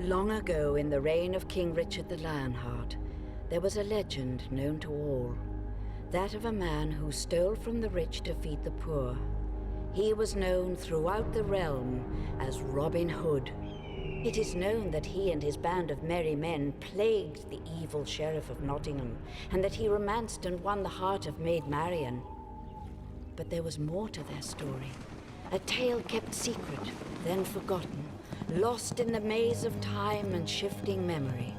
Long ago, in the reign of King Richard the Lionheart, there was a legend known to all. That of a man who stole from the rich to feed the poor. He was known throughout the realm as Robin Hood. It is known that he and his band of merry men plagued the evil Sheriff of Nottingham, and that he romanced and won the heart of Maid Marian. But there was more to their story. A tale kept secret, then forgotten, lost in the maze of time and shifting memory.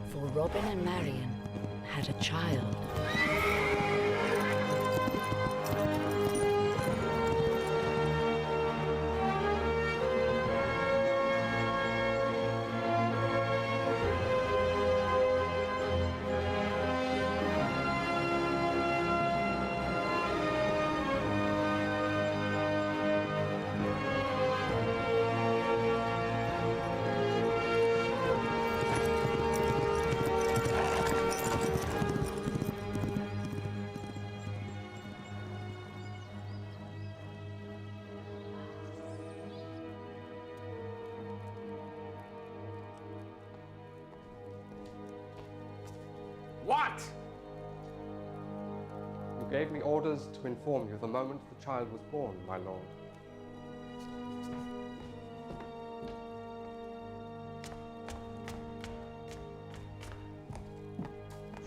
For Robin and Marian had a child. What? You gave me orders to inform you the moment the child was born, my lord.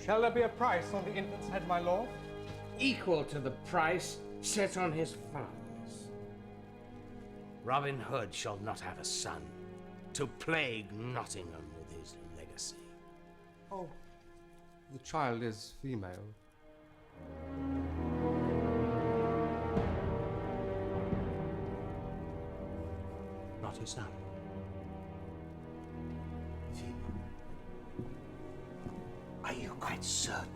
Shall there be a price on the infant's head, my lord? Equal to the price set on his father's. Robin Hood shall not have a son to plague Nottingham with his legacy. Oh, the child is female. Not his son. Female. Are you quite certain?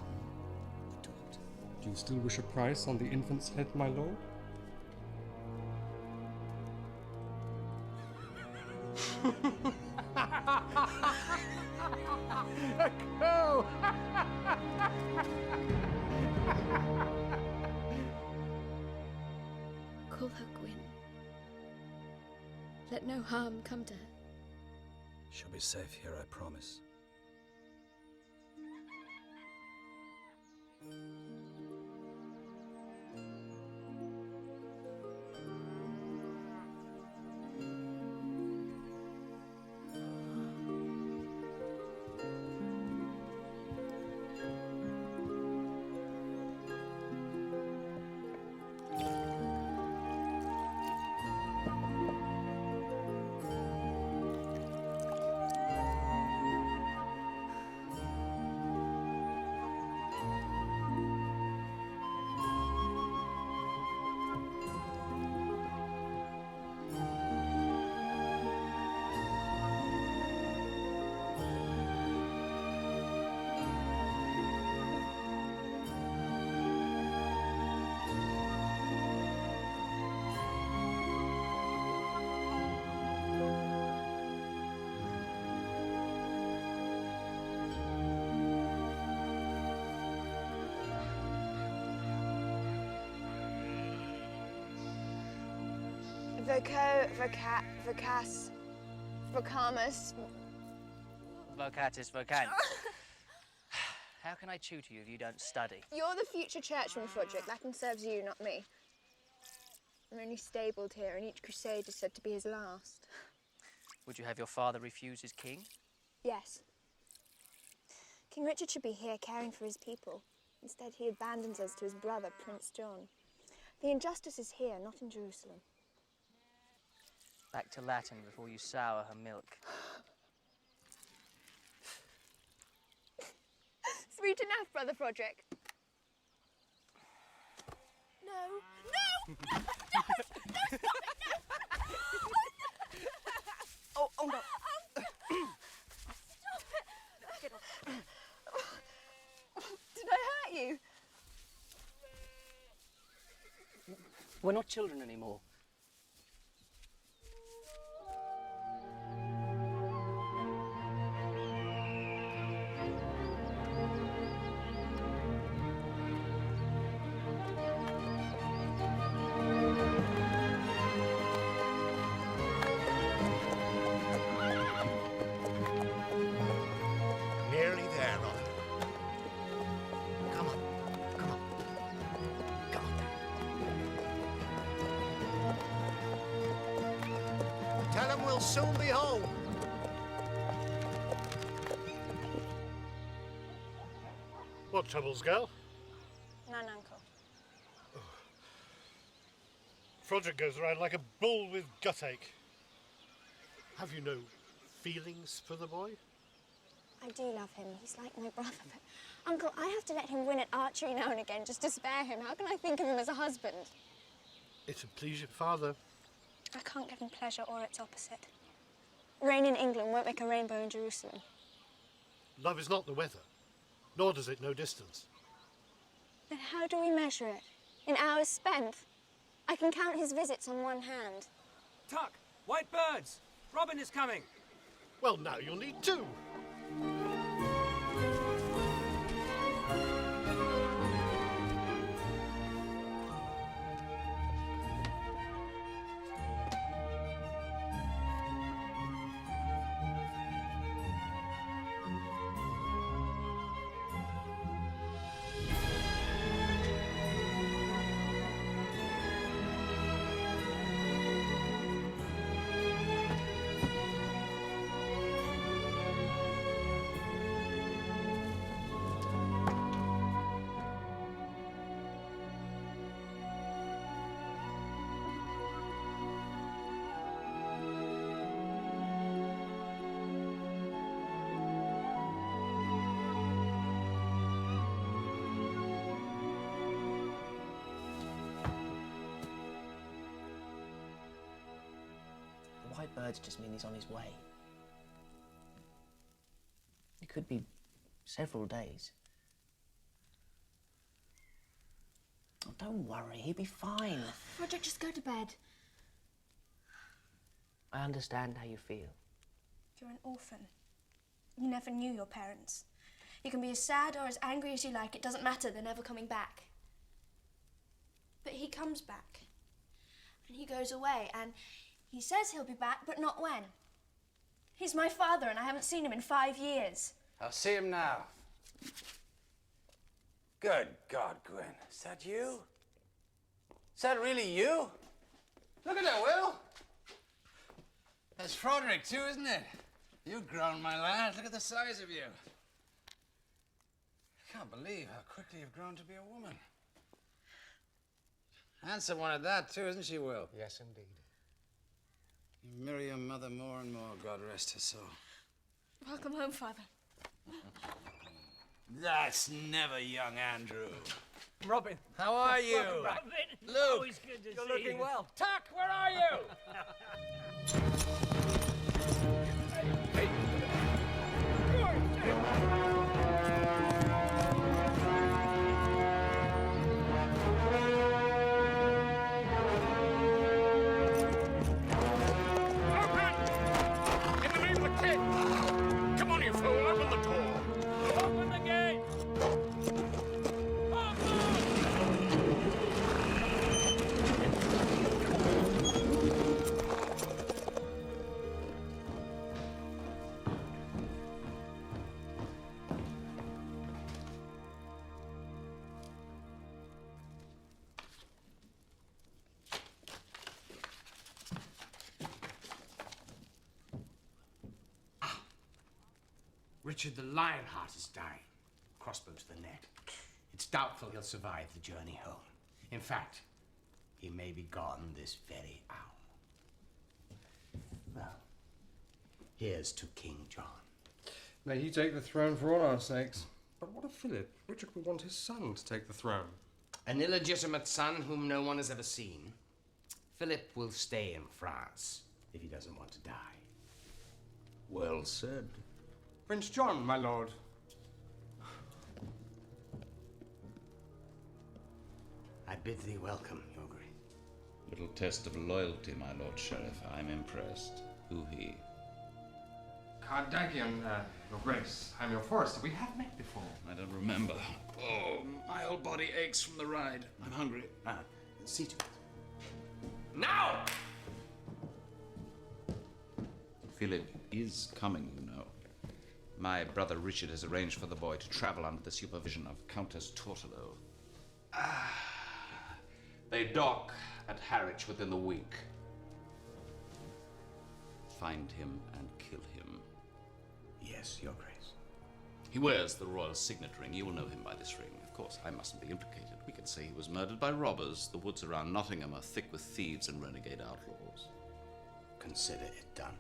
Do you still wish a price on the infant's head, my lord? Go! Call her Gwyn. Let no harm come to her. She'll be safe here, I promise. Vocas, vocamus. Vocatis vocan. How can I tutor you if you don't study? You're the future churchman, Froderick. Latin serves you, not me. I'm only stabled here, and each crusade is said to be his last. Would you have your father refuse his king? Yes. King Richard should be here caring for his people. Instead, he abandons us to his brother, Prince John. The injustice is here, not in Jerusalem. Back to Latin before you sour her milk. Sweet enough, Brother Froderick. No! No! No! No! No! Stop it! No! Oh no! Stop it! Get off. Did I hurt you? We're not children anymore. I'll soon be home. What troubles, girl? None, Uncle. Froderick goes around like a bull with guttache. Have you no feelings for the boy? I do love him. He's like my brother, but... Uncle, I have to let him win at archery now and again just to spare him. How can I think of him as a husband? It'll please your father. I can't give him pleasure or its opposite. Rain in England won't make a rainbow in Jerusalem. Love is not the weather, nor does it know distance. Then how do we measure it? In hours spent? I can count his visits on one hand. Tuck! White birds! Robin is coming! Well, now you'll need two. White birds just mean he's on his way. It could be several days. Oh, don't worry, he'll be fine. Frederick, just go to bed. I understand how you feel. You're an orphan. You never knew your parents. You can be as sad or as angry as you like. It doesn't matter. They're never coming back. But he comes back. And he goes away. And he says he'll be back, but not when. He's my father, and I haven't seen him in 5 years. I'll see him now. Good God, Gwyn. Is that you? Is that really you? Look at that, Will. That's Froderick, too, isn't it? You've grown, my lad. Look at the size of you. I can't believe how quickly you've grown to be a woman. Handsome one at that, too, isn't she, Will? Yes, indeed. You mirror your mother more and more, God rest her soul. Welcome home, Father. That's never young Andrew. Robin. How are you? Welcome back. Luke. Always good to You're looking you. well. Tuck, where are you? In the name of the king! Come on, you fool, open the door! Open the gate! Richard the Lionheart is dying. Crossbow to the neck. It's doubtful he'll survive the journey home. In fact, he may be gone this very hour. Well, here's to King John. May he take the throne for all our sakes. But what of Philip? Richard will want his son to take the throne. An illegitimate son whom no one has ever seen. Philip will stay in France if he doesn't want to die. Well said. Prince John, my lord. I bid thee welcome, your grace. Little test of loyalty, my lord sheriff. I'm impressed. Who he? Cardagian, your grace. I'm your forester. We have met before. I don't remember. Oh, my whole body aches from the ride. I'm hungry. See to it. Now! Philip is coming, you know. My brother Richard has arranged for the boy to travel under the supervision of Countess Tortolo. They dock at Harwich within the week. find him and kill him. Yes, Your Grace. He wears the royal signet ring. You will know him by this ring. Of course, I mustn't be implicated. We can say he was murdered by robbers. The woods around Nottingham are thick with thieves and renegade outlaws. Consider it done.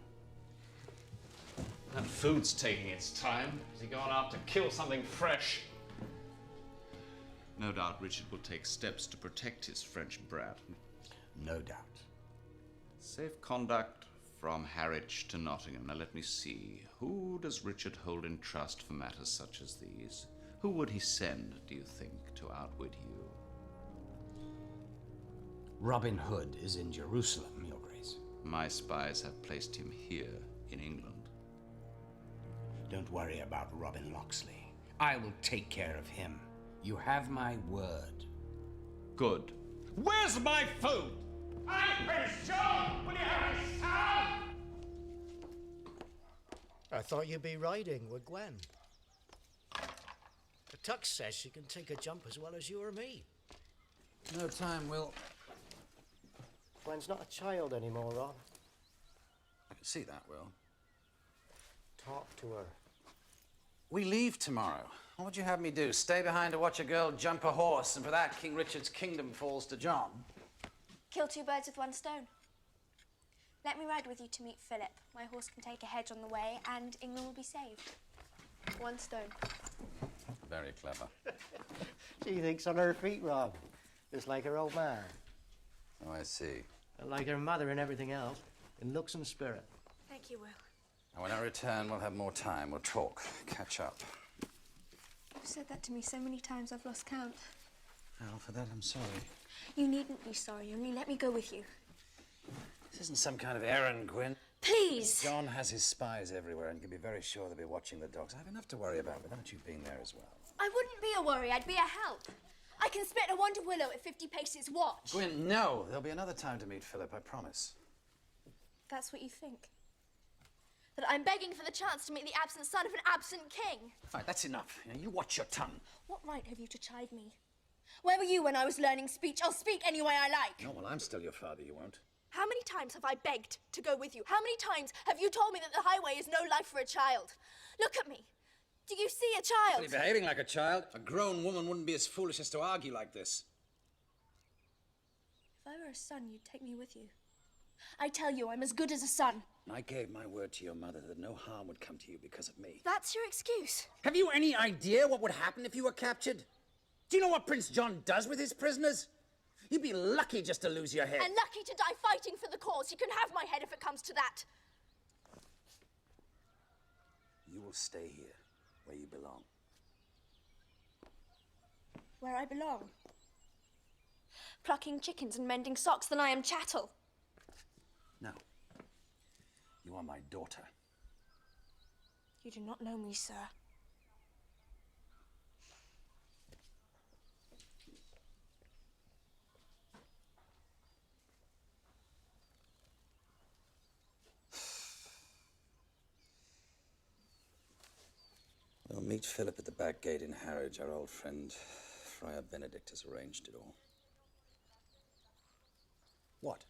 That food's taking its time. Has he gone out to kill something fresh? No doubt Richard will take steps to protect his French brat. No doubt. Safe conduct from Harwich to Nottingham. Now let me see. Who does Richard hold in trust for matters such as these? Who would he send, do you think, to outwit you? Robin Hood is in Jerusalem, Your Grace. My spies have placed him here in England. Don't worry about Robin Locksley. I will take care of him. You have my word. Good. Where's my food? I'm Prince John! Will you have a sound? I thought you'd be riding with Gwyn. The Tux says she can take a jump as well as you or me. No time, Will. Gwen's not a child anymore, Rob. I can see that, Will. Talk to her. We leave tomorrow. What would you have me do? Stay behind to watch a girl jump a horse, and for that, King Richard's kingdom falls to John? Kill two birds with one stone. Let me ride with you to meet Philip. My horse can take a hedge on the way, and England will be saved. One stone. Very clever. She thinks on her feet, Rob. Just like her old man. Oh, I see. And like her mother and everything else, in looks and spirit. Thank you, Will. And when I return, we'll have more time. We'll talk, catch up. You've said that to me so many times I've lost count. Well, for that, I'm sorry. You needn't be sorry, only let me go with you. This isn't some kind of errand, Gwyn. Please! John has his spies everywhere and can be very sure they'll be watching the dogs. I have enough to worry about without you being there as well. I wouldn't be a worry, I'd be a help. I can split a wonder willow at 50 paces. Watch. Gwyn, no. There'll be another time to meet Philip, I promise. That's what you think? That I'm begging for the chance to meet the absent son of an absent king? Fine, that's enough. You watch your tongue. What right have you to chide me? Where were you when I was learning speech? I'll speak any way I like. No, well, I'm still your father, you won't. How many times have I begged to go with you? How many times have you told me that the highway is no life for a child? Look at me. Do you see a child? You're behaving like a child. A grown woman wouldn't be as foolish as to argue like this. If I were a son, you'd take me with you. I tell you, I'm as good as a son. I gave my word to your mother that no harm would come to you because of me. That's your excuse. Have you any idea what would happen if you were captured? Do you know what Prince John does with his prisoners? You'd be lucky just to lose your head. And lucky to die fighting for the cause. You can have my head if it comes to that. You will stay here, where you belong. Where I belong. Plucking chickens and mending socks, then I am chattel. No. You are my daughter. You do not know me, sir. We'll meet Philip at the back gate in Harwich. Our old friend, Friar Benedict, has arranged it all. What?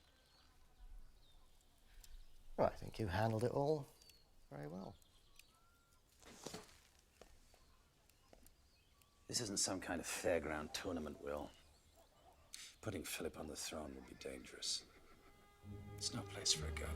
Well, I think you handled it all very well. This isn't some kind of fairground tournament, Will. Putting Philip on the throne would be dangerous. It's no place for a girl.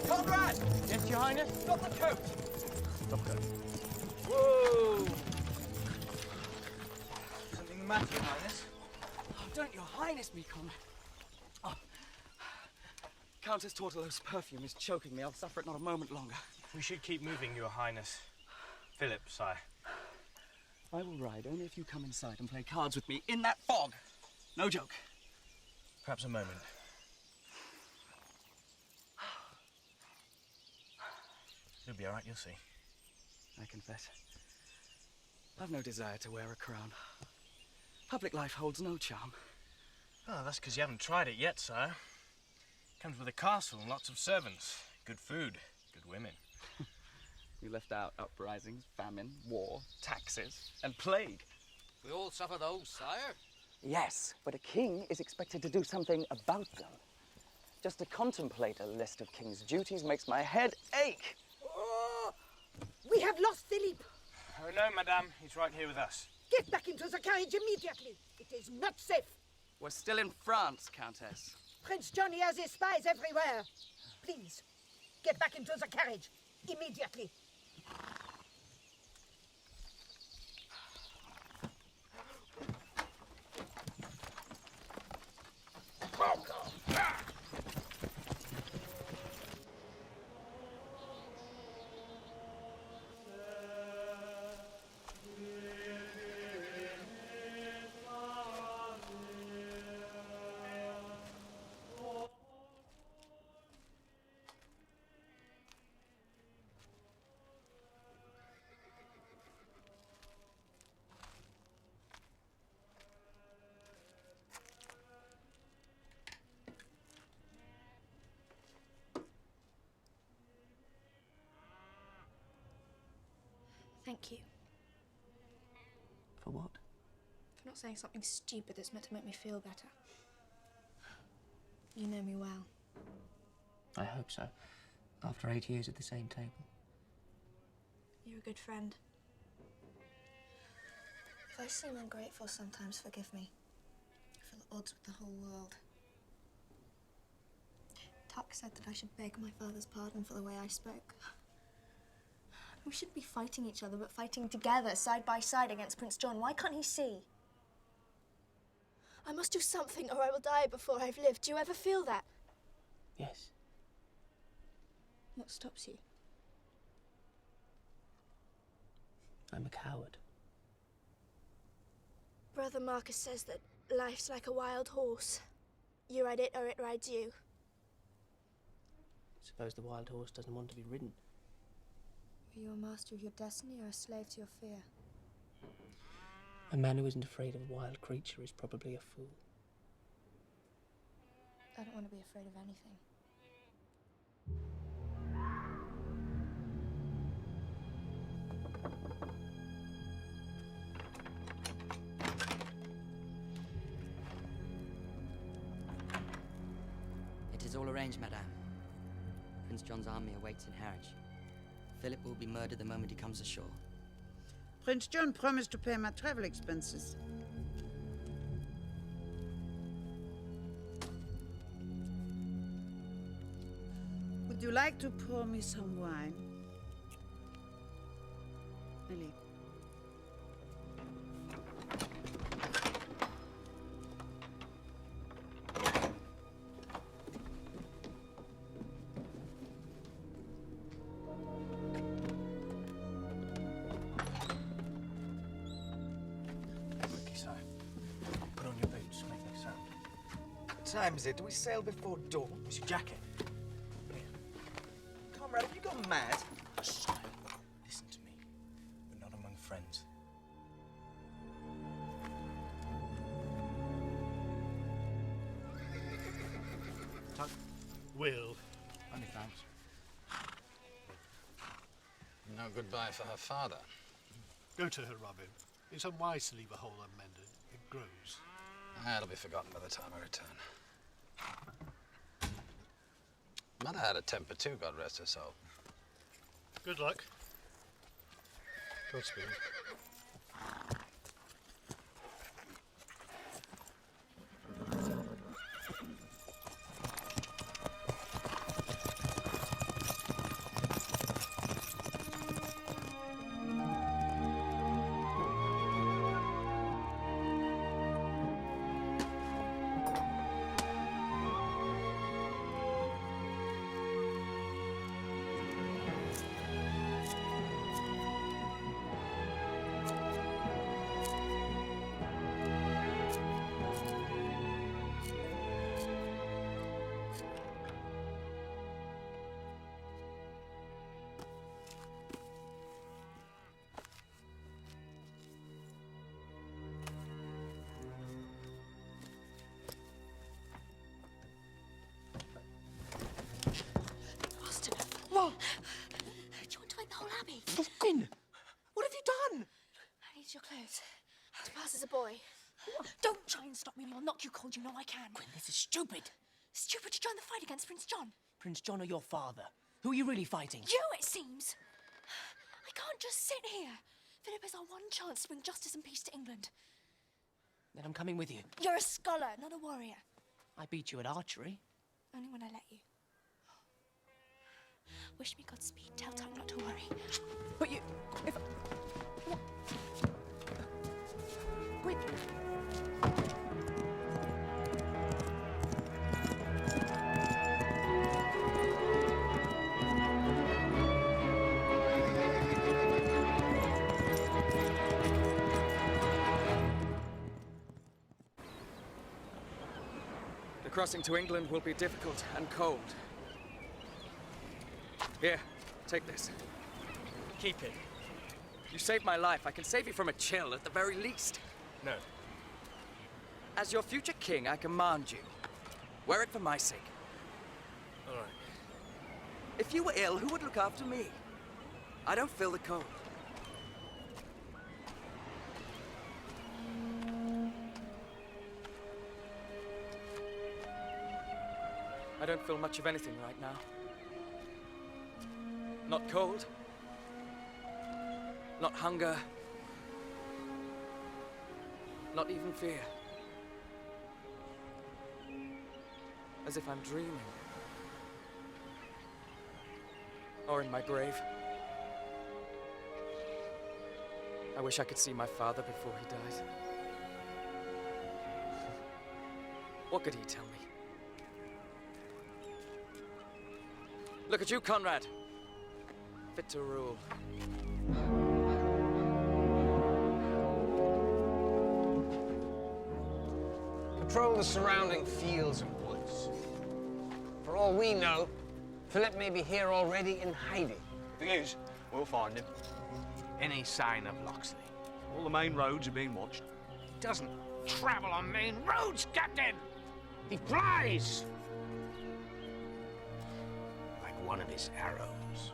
Conrad! Yes, Your Highness? Stop the coach! Stop it. Whoa! Something the matter, Your Highness? Oh, don't Your Highness me, Conrad. Oh. Countess Tortolo's perfume is choking me. I'll suffer it not a moment longer. We should keep moving, Your Highness. Philip, sire. I will ride only if you come inside and play cards with me in that fog. No joke. Perhaps a moment. You'll be all right, you'll see. I confess. I've no desire to wear a crown. Public life holds no charm. Oh, that's because you haven't tried it yet, sire. Comes with a castle and lots of servants. Good food, good women. You left out uprisings, famine, war, taxes, and plague. We all suffer those, sire. Yes, but a king is expected to do something about them. Just to contemplate a list of king's duties makes my head ache. Oh, we have lost Philippe. Oh, no, madame. He's right here with us. Get back into the carriage immediately. It is not safe. We're still in France, Countess. Prince Johnny has his spies everywhere. Please, get back into the carriage immediately. Thank you. For what? For not saying something stupid that's meant to make me feel better. You know me well. I hope so. After 8 years at the same table. You're a good friend. If I seem ungrateful sometimes, forgive me. I feel at odds with the whole world. Tuck said that I should beg my father's pardon for the way I spoke. We shouldn't be fighting each other, but fighting together, side by side, against Prince John. Why can't he see? I must do something, or I will die before I've lived. Do you ever feel that? Yes. What stops you? I'm a coward. Brother Marcus says that life's like a wild horse. You ride it, or it rides you. Suppose the wild horse doesn't want to be ridden. Are you a master of your destiny or a slave to your fear? A man who isn't afraid of a wild creature is probably a fool. I don't want to be afraid of anything. It is all arranged, madame. Prince John's army awaits in Harwich. Philip will be murdered the moment he comes ashore. Prince John promised to pay my travel expenses. Would you like to pour me some wine? Lily. What time is it? Do we sail before dawn? Where's your jacket? Comrade, have you gone mad? Sire, listen to me. We're not among friends. Tuck. Will. Many thanks. No goodbye for her father. Go to her, Robin. It's unwise to leave a hole unmended. It grows. That'll be forgotten by the time I return. Mother had a temper too, God rest her soul. Good luck. Godspeed. knows? As fast as a boy. Don't try and stop me or I'll knock you cold. You know I can. Gwyn, this is stupid. Stupid to join the fight against Prince John. Prince John or your father? Who are you really fighting? You, it seems. I can't just sit here. Philip is our one chance to bring justice and peace to England. Then I'm coming with you. You're a scholar, not a warrior. I beat you at archery. Only when I let you. Wish me Godspeed. Tell Tom not to worry. But you... If... Gwyn... The crossing to England will be difficult and cold. Here, take this. Keep it. You saved my life. I can save you from a chill at the very least. No. As your future king, I command you. Wear it for my sake. All right. If you were ill, who would look after me? I don't feel the cold. I don't feel much of anything right now. Not cold. Not hunger. Not even fear. As if I'm dreaming. Or in my grave. I wish I could see my father before he died. What could he tell me? Look at you, Conrad. Fit to rule. Patrol the surrounding fields and woods. For all we know, Philip may be here already in hiding. Thing is, we'll find him. Any sign of Locksley? All the main roads are being watched. He doesn't travel on main roads, Captain! He flies! Like one of his arrows.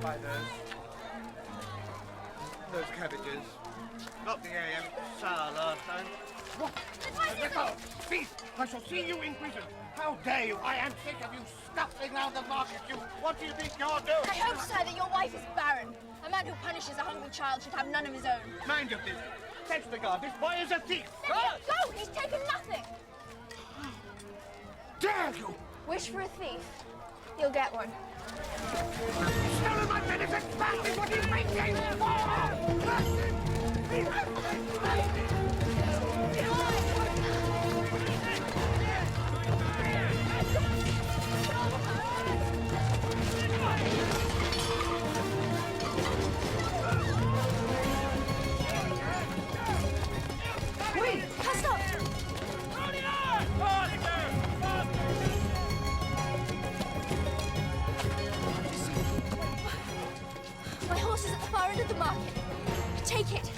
By those cabbages. Not the AM sour last time. What? Let go! Thief! I shall see you in prison. How dare you? I am sick of you scuffling round the market. What do you think you're doing? I hope, sir, that your wife is barren. A man who punishes a hungry child should have none of his own. Mind of this. Catch the guard. This boy is a thief. Let him go! He's taken nothing. Dare you! Wish for a thief. You'll get one. Stolen my benefits back is what he's making! Wait! Cast up! My horse is at the far end of the market. Take it.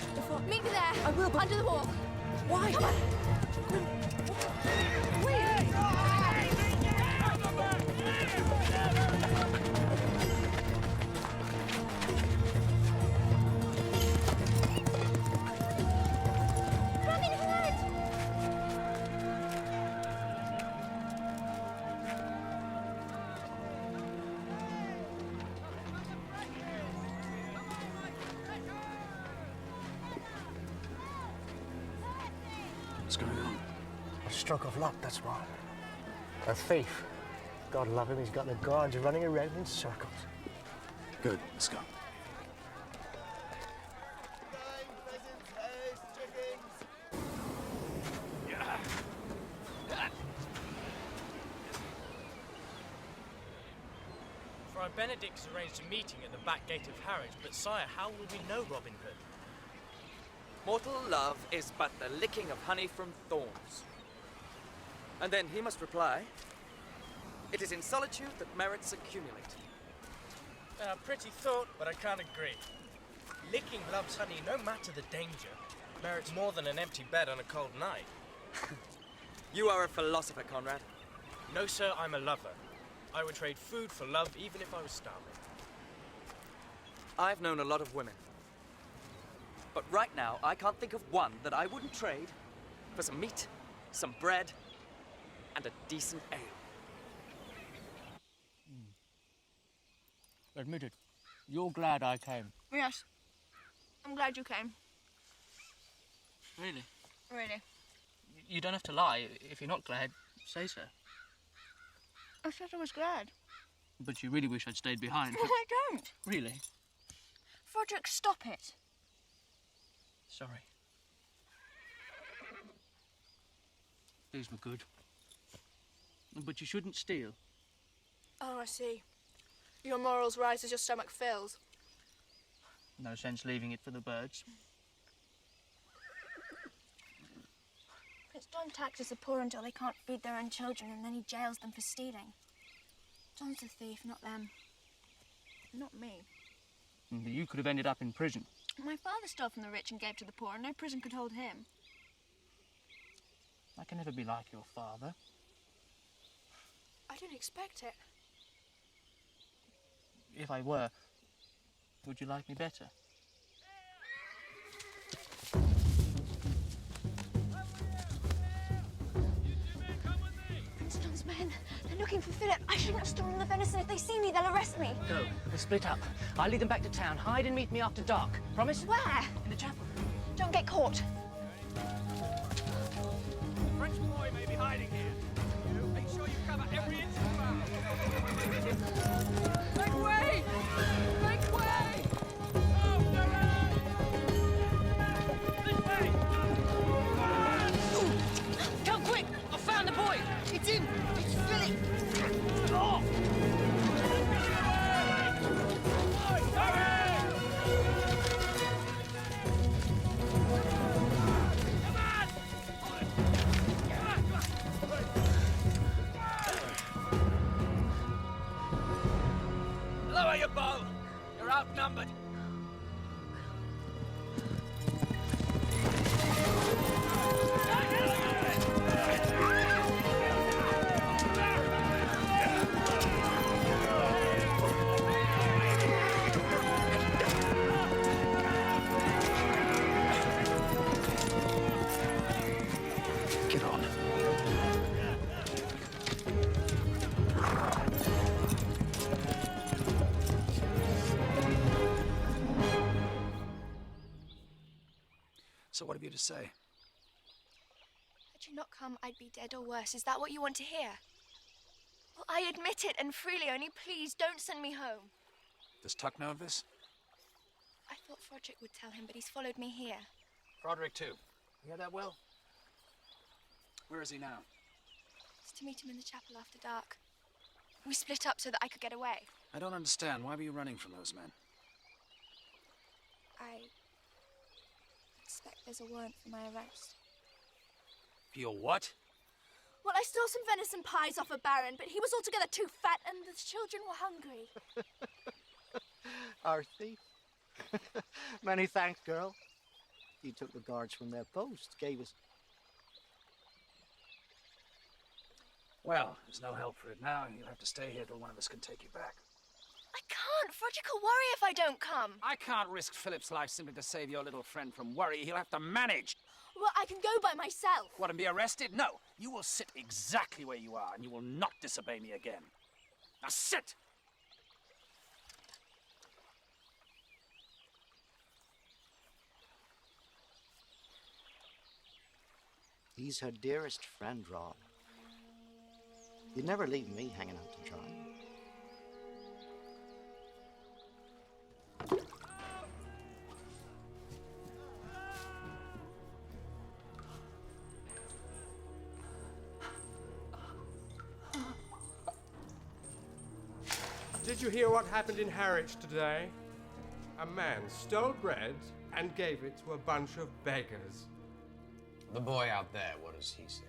Meet me there. I will, but... Under the wall. Why? Come on. Stroke of luck, that's why. A thief. God love him, he's got the guards running around in circles. Good, let's go. Friar Benedict has arranged a meeting at the back gate of Harwich, but sire, how will we know Robin Hood? Mortal love is but the licking of honey from thorns. And then he must reply, it is in solitude that merits accumulate. Pretty thought, but I can't agree. Licking love's honey, no matter the danger, merits more than an empty bed on a cold night. You are a philosopher, Conrad. No, sir, I'm a lover. I would trade food for love even if I was starving. I've known a lot of women. But right now, I can't think of one that I wouldn't trade for some meat, some bread, and a decent ale. Admitted. You're glad I came. Yes. I'm glad you came. Really? Really. You don't have to lie. If you're not glad, say so. I said I was glad. But you really wish I'd stayed behind. But I don't. Really? Froderick, stop it. Sorry. These were good. But you shouldn't steal. Oh, I see. Your morals rise as your stomach fills. No sense leaving it for the birds. Prince John taxes the poor until they can't feed their own children, and then he jails them for stealing. John's the thief, not them. Not me. You could have ended up in prison. My father stole from the rich and gave to the poor, and no prison could hold him. I can never be like your father. I didn't expect it. If I were, would you like me better? Prince John's men, they're looking for Philip. I shouldn't have stolen the venison. If they see me, they'll arrest me. Go. We'll split up. I'll lead them back to town. Hide and meet me after dark. Promise? Where? In the chapel. Don't get caught. A French boy may be hiding here. You make sure you cover every inch of the ground. Make way! Make way! This way! Come quick! I found the boy! It's him! It's Philip! Oh! Lower your bow. You're outnumbered. Get on. So what have you to say? Had you not come, I'd be dead or worse. Is that what you want to hear? Well, I admit it, and freely, only please don't send me home. Does Tuck know of this? I thought Froderick would tell him, but he's followed me here. Froderick, too. You hear that, Will? Where is he now? It's to meet him in the chapel after dark. We split up so that I could get away. I don't understand. Why were you running from those men? I expect there's a warrant for my arrest. Your what? Well, I stole some venison pies off a baron, but he was altogether too fat and the children were hungry. Our thief. Many thanks, girl. You took the guards from their post, gave us... Well, there's no help for it now. You'll have to stay here till one of us can take you back. I can't. Froderick will worry if I don't come. I can't risk Philip's life simply to save your little friend from worry. He'll have to manage. Well, I can go by myself. What, and be arrested? No. You will sit exactly where you are, and you will not disobey me again. Now sit! He's her dearest friend, Ron. You'd never leave me hanging out to dry. Did you hear what happened in Harwich today? A man stole bread and gave it to a bunch of beggars. The boy out there, what does he say?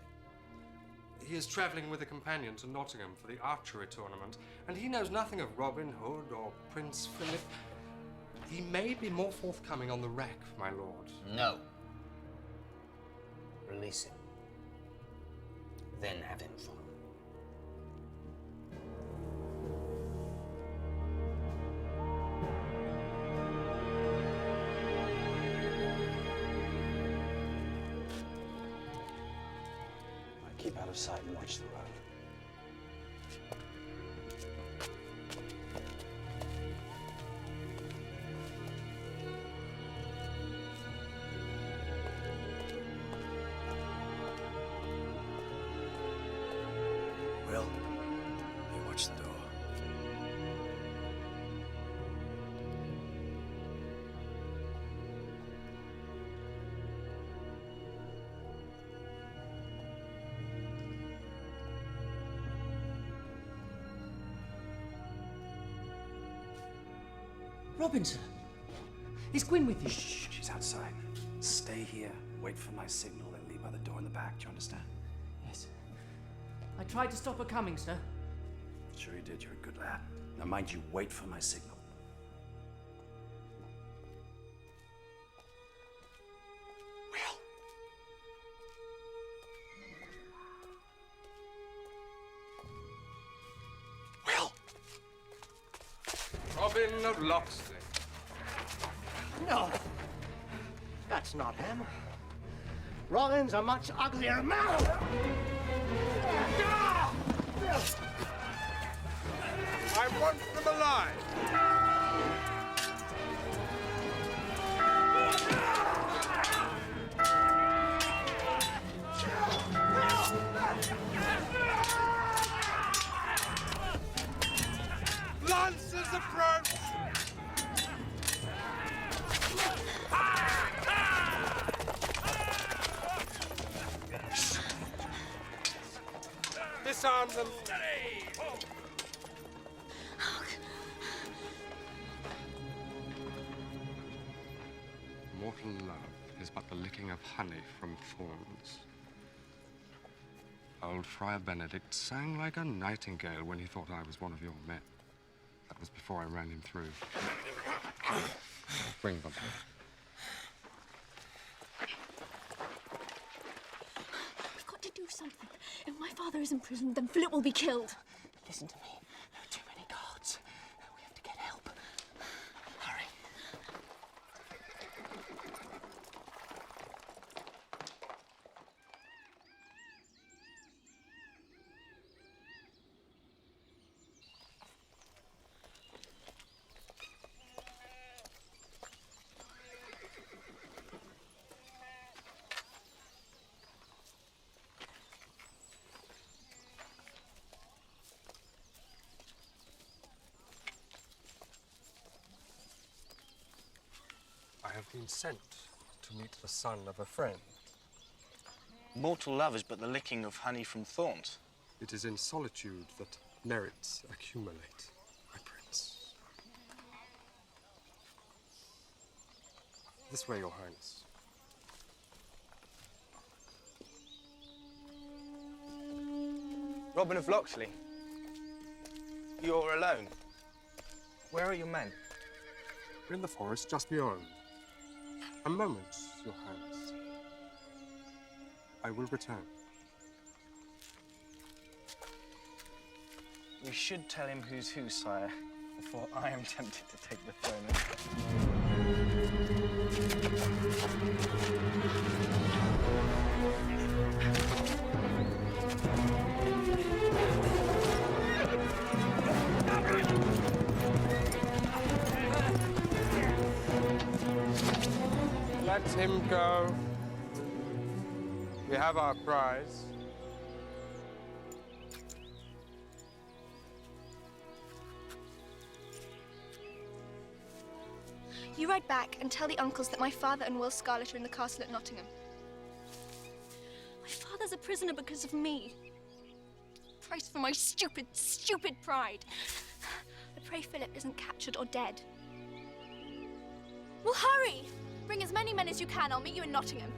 He is travelling with a companion to Nottingham for the archery tournament, and he knows nothing of Robin Hood or Prince Philip. He may be more forthcoming on the rack, my lord. No. Release him. Then have him follow. Keep out of sight and watch the road. Will, you watch the door. Robin, sir. Is Gwyn with you? Shh, she's outside. Stay here, wait for my signal, then leave by the door in the back. Do you understand? Yes. I tried to stop her coming, sir. Sure you did. You're a good lad. Now mind you, wait for my signal. Robin of Locksley. No, that's not him. Robin's a much uglier man. I want them alive. Lancers approach! Disarm them. Mortal love is but the licking of honey from thorns. Old Friar Benedict sang like a nightingale when he thought I was one of your men. That was before I ran him through. Bring them. We've got to do something. If my father is in prison, then Philip will be killed. Listen to me. There are too many guards. We have to get help. Hurry. I have been sent to meet the son of a friend. Mortal love is but the licking of honey from thorns. It is in solitude that merits accumulate, my prince. This way, Your Highness. Robin of Locksley, you're alone. Where are your men? We're in the forest just beyond. A moment, Your Highness. I will return. We should tell him who's who, sire, before I am tempted to take the throne. Let him go. We have our prize. You ride back and tell the uncles that my father and Will Scarlet are in the castle at Nottingham. My father's a prisoner because of me. Price for my stupid, stupid pride. I pray Philip isn't captured or dead. Well, hurry! Bring as many men as you can. I'll meet you in Nottingham.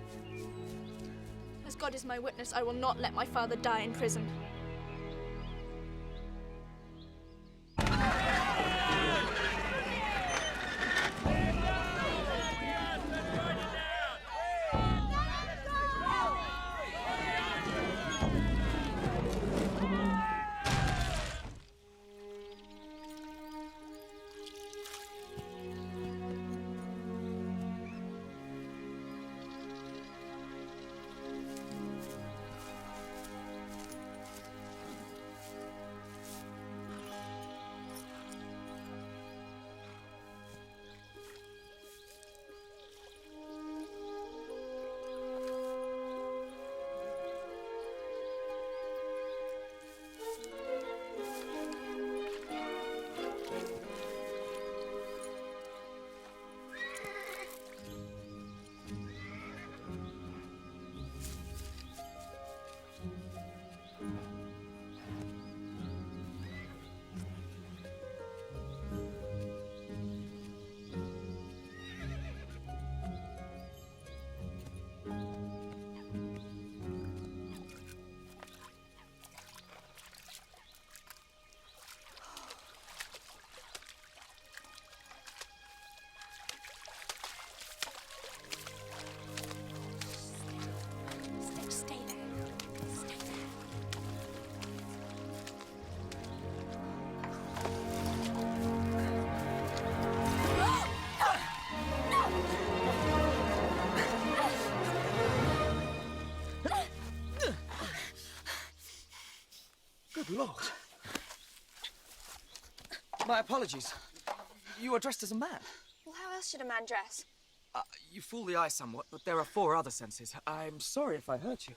As God is my witness, I will not let my father die in prison. Good Lord. My apologies. You are dressed as a man. Well, how else should a man dress? You fool the eye somewhat, but there are 4 other senses. I'm sorry if I hurt you.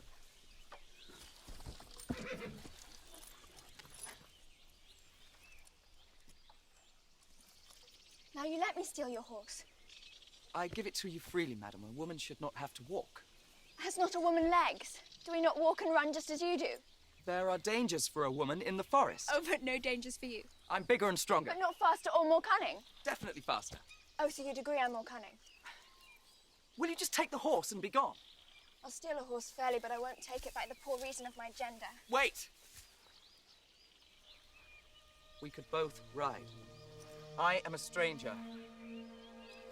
Now you let me steal your horse. I give it to you freely, madam. A woman should not have to walk. Has not a woman legs? Do we not walk and run just as you do? There are dangers for a woman in the forest. Oh, but no dangers for you. I'm bigger and stronger. But not faster or more cunning. Definitely faster. Oh, so you'd agree I'm more cunning? Will you just take the horse and be gone? I'll steal a horse fairly, but I won't take it by the poor reason of my gender. Wait! We could both ride. I am a stranger,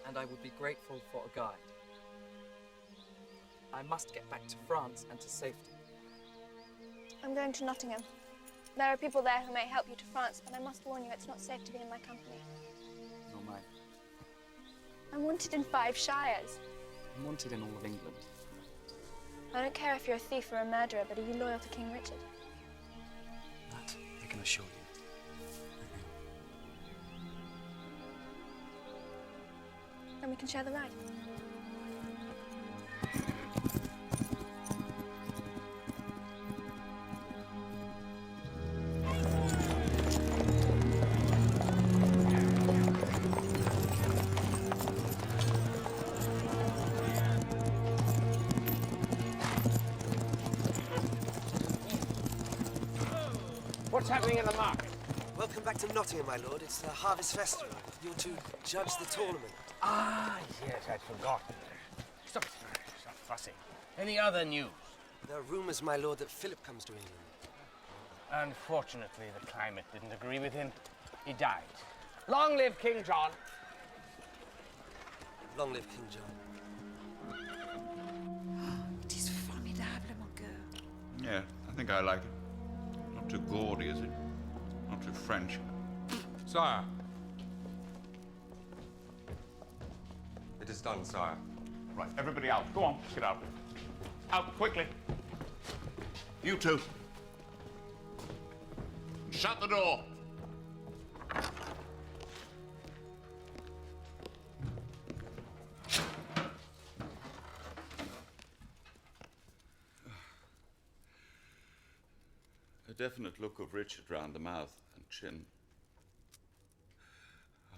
and I would be grateful for a guide. I must get back to France and to safety. I'm going to Nottingham. There are people there who may help you to France, but I must warn you, it's not safe to be in my company. Nor mine. I'm wanted in 5 shires. I'm wanted in all of England. I don't care if you're a thief or a murderer, but are you loyal to King Richard? That I can assure you. Then we can share the ride. What's happening in the market? Welcome back to Nottingham, my lord. It's the Harvest Festival. You're to judge the tournament. Ah, yes, I'd forgotten. Stop fussing. Any other news? There are rumours, my lord, that Philip comes to England. Unfortunately, the climate didn't agree with him. He died. Long live King John. Long live King John. It is formidable, mon cœur. Yeah, I think I like it. Not too gaudy, is it? Not too French. Sire. It is done, sire. Right, everybody out. Go on, get out. Out, quickly. You two. Shut the door. definite look of Richard round the mouth and chin.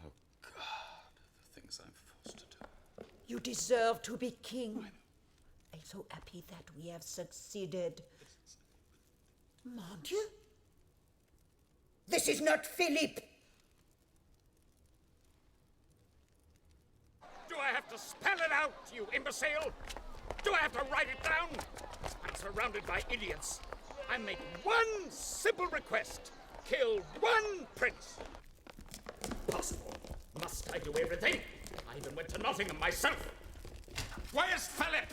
Oh, God, the things I'm forced to do. You deserve to be king. I'm so happy that we have succeeded. Mon Dieu! This is not Philip! Do I have to spell it out, you imbecile? Do I have to write it down? I'm surrounded by idiots. I make one simple request. Kill one prince. Impossible. Must I do everything? I even went to Nottingham myself. Where's Philip?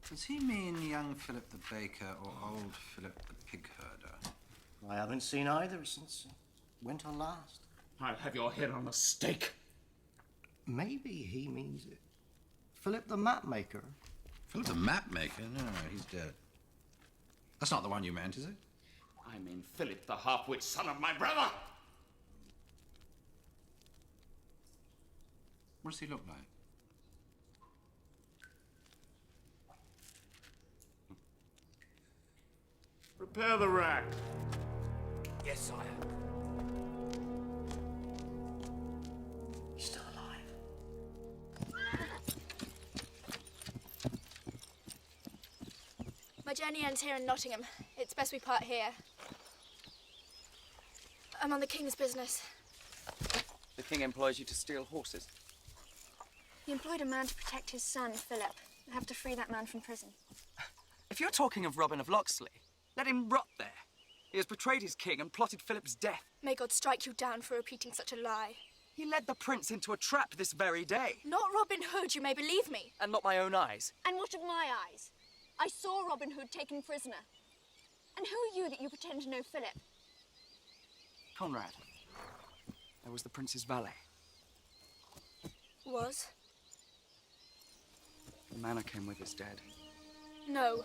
Does he mean young Philip the baker or old Philip the pig herder? I haven't seen either since winter last. I'll have your head on a stake. Maybe he means it. Philip the map maker. Philip the map maker? No, he's dead. That's not the one you meant, is it? I mean Philip, the half-wit son of my brother. What does he look like? Prepare the rack. Yes, sire. He's still alive. My journey ends here in Nottingham. It's best we part here. I'm on the king's business. The king employs you to steal horses. He employed a man to protect his son, Philip. I have to free that man from prison. If you're talking of Robin of Locksley, let him rot there. He has betrayed his king and plotted Philip's death. May God strike you down for repeating such a lie. He led the prince into a trap this very day. Not Robin Hood, you may believe me. And not my own eyes. And what of my eyes? I saw Robin Hood taken prisoner. And who are you that you pretend to know Philip? Conrad. I was the prince's valet. Was? The man I came with is dead. No.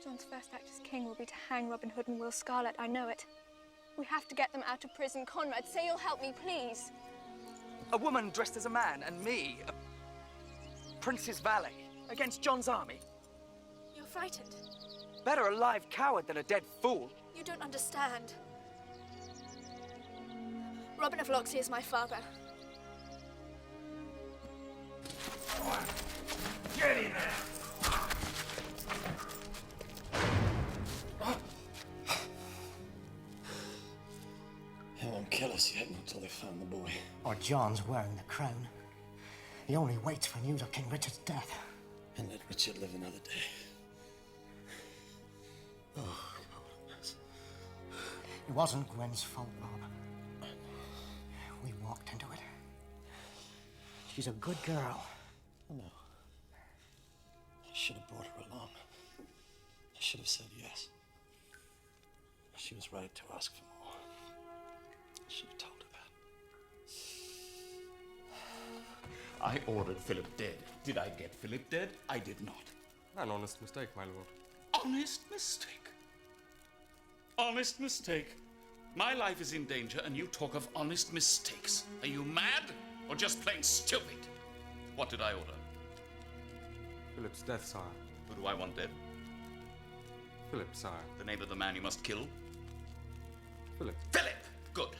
John's first act as king will be to hang Robin Hood and Will Scarlet, I know it. We have to get them out of prison. Conrad, say you'll help me, please. A woman dressed as a man, and me, a prince's valet, against John's army. You're frightened. Better a live coward than a dead fool. You don't understand. Robin of Locksley is my father. Get in there! They won't kill us yet until they found the boy. Or John's wearing the crown. He only waits for news of King Richard's death. And let Richard live another day. Oh, it wasn't Gwyn's fault, Rob. We walked into it. She's a good girl. No. I should have brought her along. I should have said yes. She was right to ask for more. I should have told her that. I ordered Philip dead. Did I get Philip dead? I did not. An honest mistake, my lord. Honest mistake? Honest mistake? My life is in danger and you talk of honest mistakes. Are you mad or just plain stupid? What did I order? Philip's death, sire. Who do I want dead? Philip, sire. The name of the man you must kill? Philip. Philip! Good.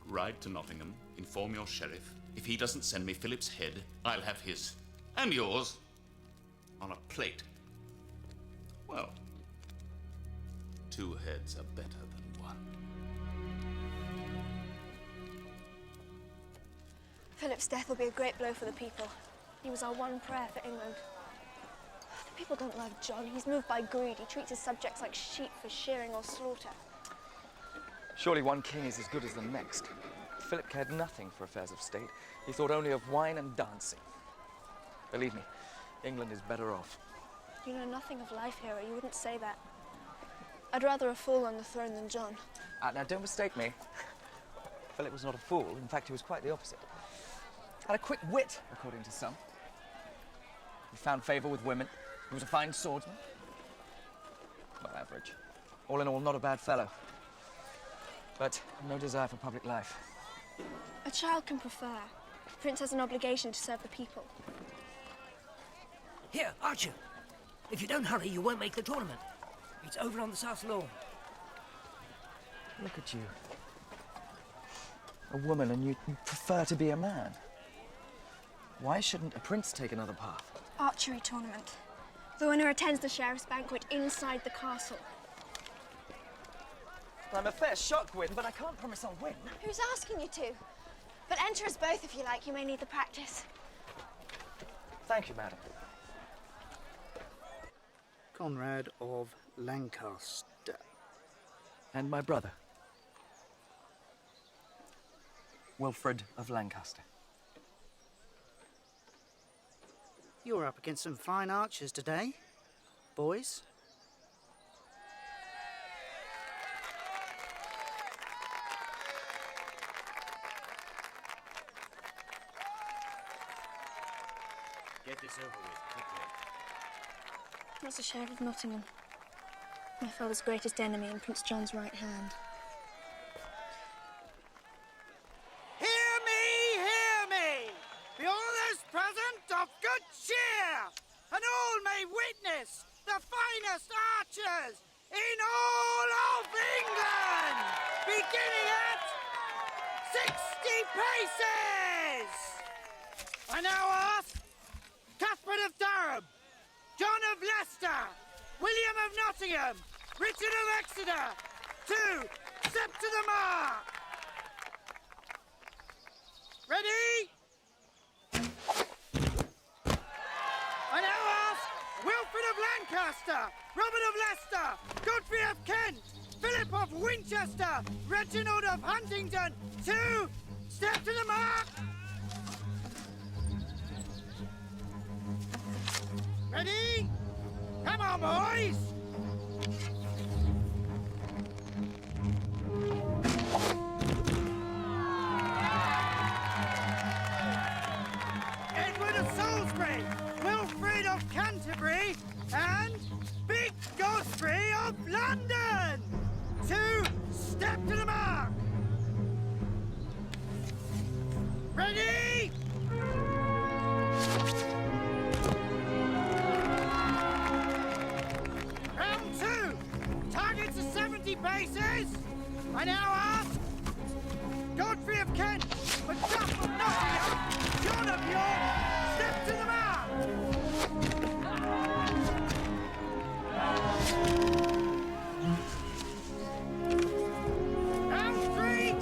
Ride to Nottingham, inform your sheriff. If he doesn't send me Philip's head, I'll have his. And yours. On a plate. Well, 2 heads are better than 1. Philip's death will be a great blow for the people. He was our one prayer for England. The people don't love John. He's moved by greed. He treats his subjects like sheep for shearing or slaughter. Surely one king is as good as the next. Philip cared nothing for affairs of state. He thought only of wine and dancing. Believe me, England is better off. You know nothing of life, hero. You wouldn't say that. I'd rather a fool on the throne than John. Now, don't mistake me. Philip was not a fool. In fact, he was quite the opposite. Had a quick wit, according to some. He found favour with women. He was a fine swordsman. Well, average. All in all, not a bad fellow. But no desire for public life. A child can prefer. A prince has an obligation to serve the people. Here, Archer. If you don't hurry, you won't make the tournament. It's over on the south lawn. Look at you. A woman, and you prefer to be a man. Why shouldn't a prince take another path? Archery tournament. The winner attends the sheriff's banquet inside the castle. I'm a fair shock, Gwyn, but I can't promise I'll win. Who's asking you to? But enter us both if you like. You may need the practice. Thank you, madam. Conrad of Lancaster. And my brother, Wilfred of Lancaster. You're up against some fine archers today, boys. Get this over with, quickly. That's the Sheriff of Nottingham. My father's greatest enemy and Prince John's right hand. Hear me! Be all those present of good cheer, and all may witness the finest archers in all of England, beginning at 60 paces! I now ask Cuthbert of Durham, John of Leicester, William of Nottingham, Richard of Exeter, to step to the mark. Ready? I now ask Wilfred of Lancaster, Robert of Leicester, Godfrey of Kent, Philip of Winchester, Reginald of Huntingdon, to step to the mark. Ready? Come on, boys! Edward of Salisbury, Wilfrid of Canterbury, and Big Godfrey of London! To step to the mark! Ready? Round two! Targets are 70 paces! I now ask Godfrey of Kent, Macduff of Nottingham, John of York, step to the mark! Round three!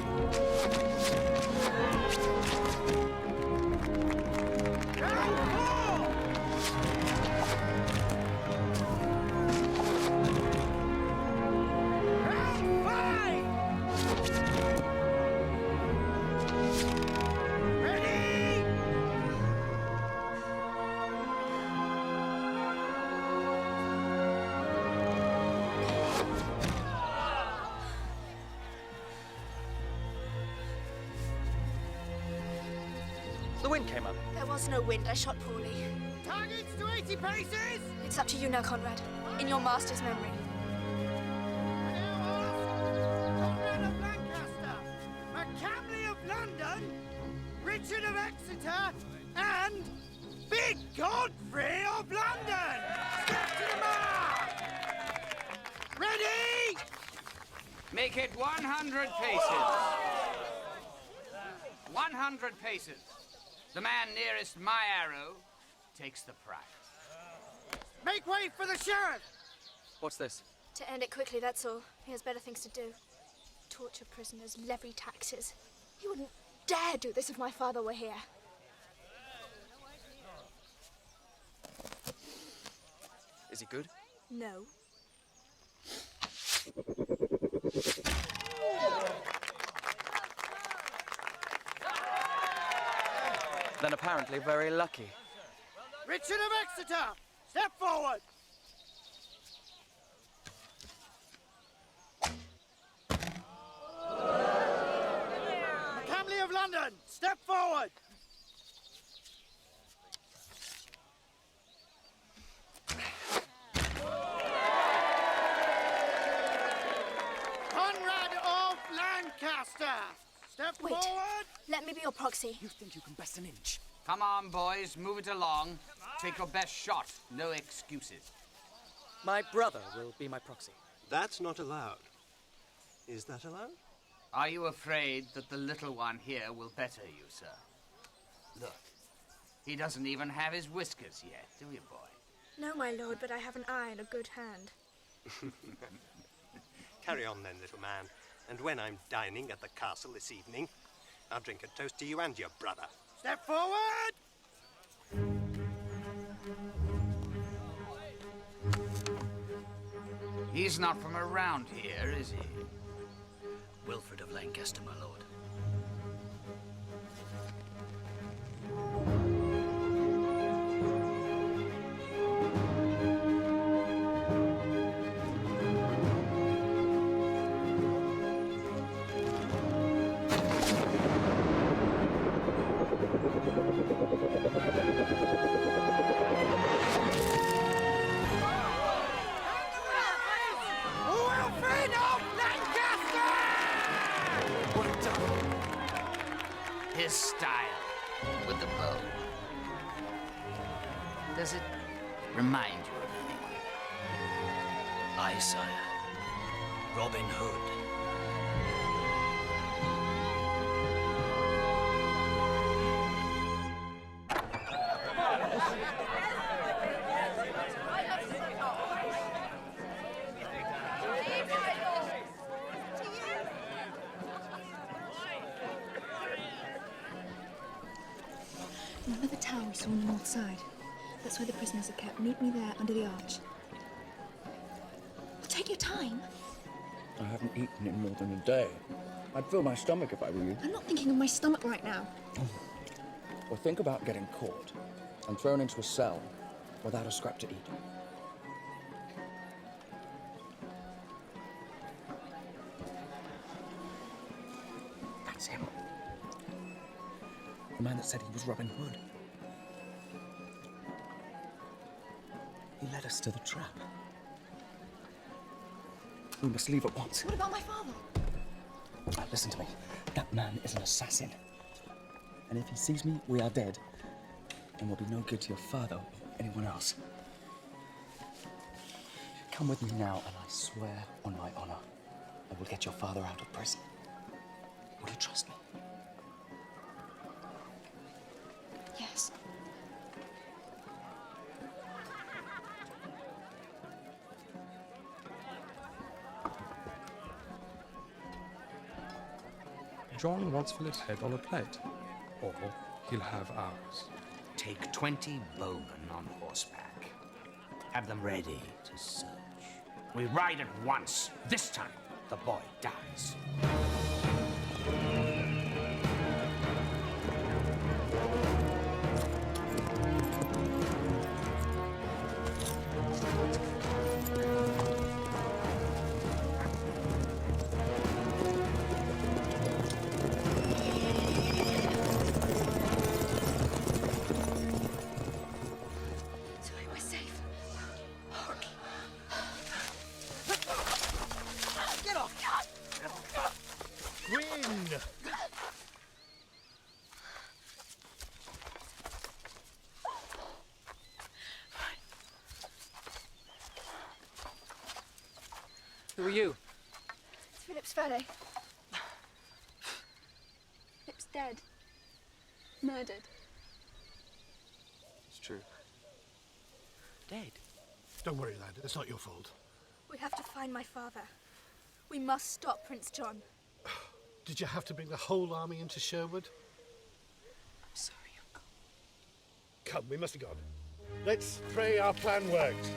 Round four! Round five! Ready? The wind came up. There was no wind. I shot poorly. Targets to 80 paces! It's up to you now, Conrad. In your master's memory. Conrad of Lancaster, McCamley of London, Richard of Exeter, and Big Godfrey of London! Step to the mark! Ready? Make it 100 paces. 100 paces. The man nearest my arrow takes the prize. Make way for the sheriff! What's this? To end it quickly, that's all. He has better things to do. Torture prisoners, levy taxes. He wouldn't dare do this if my father were here. Is he good? No. Then apparently very lucky. Richard of Exeter, step forward! McCamley of London, step forward! Conrad of Lancaster, step Wait. forward! Let me be your proxy. You think you can best an inch? Come on, boys, move it along. Take your best shot. No excuses. My brother will be my proxy. That's not allowed. Is that allowed? Are you afraid that the little one here will better you, sir? Look, he doesn't even have his whiskers yet, do you, boy? No, my lord, but I have an eye and a good hand. Carry on then, little man. And when I'm dining at the castle this evening, I'll drink a toast to you and your brother. Step forward! He's not from around here, is he? Wilfred of Lancaster, my lord. Wilfred of Lancaster! His style, with the bow. Does it remind you of anyone? Aye, sire. Robin Hood. Remember the tower we saw on the north side? That's where the prisoners are kept. Meet me there under the arch. Well, take your time. I haven't eaten in more than a day. I'd fill my stomach if I were you. I'm not thinking of my stomach right now. Or think about getting caught and thrown into a cell without a scrap to eat. That's him. The man that said he was Robin Hood. He led us to the trap. We must leave at once. What about my father? Listen to me. That man is an assassin. And if he sees me, we are dead. And we'll be no good to your father or anyone else. Come with me now, and I swear on my honor, I will get your father out of prison. Will you trust me? Yes. John wants Philip's head on a plate, or he'll have ours. Take 20 bowmen on horseback. Have them ready to search. We ride at once. This time, the boy dies. Who are you? It's Philip's valet. Philip's dead. Murdered. It's true. Dead? Don't worry, lad. It's not your fault. We have to find my father. We must stop Prince John. Did you have to bring the whole army into Sherwood? I'm sorry, Uncle. Come, we must have gone. Let's pray our plan worked.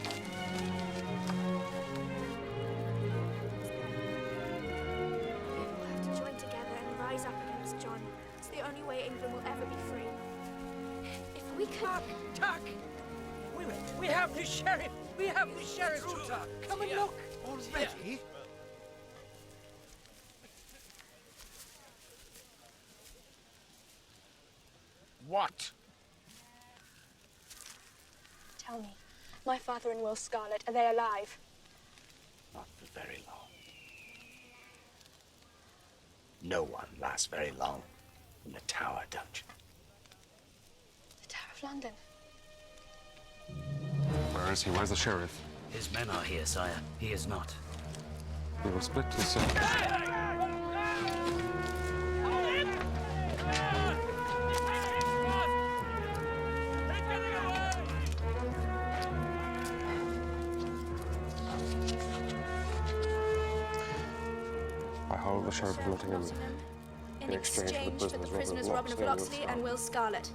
We'll have to join together and rise up against John. It's the only way England will ever be free. If we can... Tuck! We have the sheriff! We have the sheriff! Come and look! Already? What? Tell me, my father and Will Scarlet, are they alive? Not for very long. No one lasts very long in the Tower Dungeon. The Tower of London. Where is he? Where's the sheriff? His men are here, sire. He is not. We will split to six. I hold the Sheriff of Nottingham in exchange for the prisoners Robin of Locksley and Will Scarlet.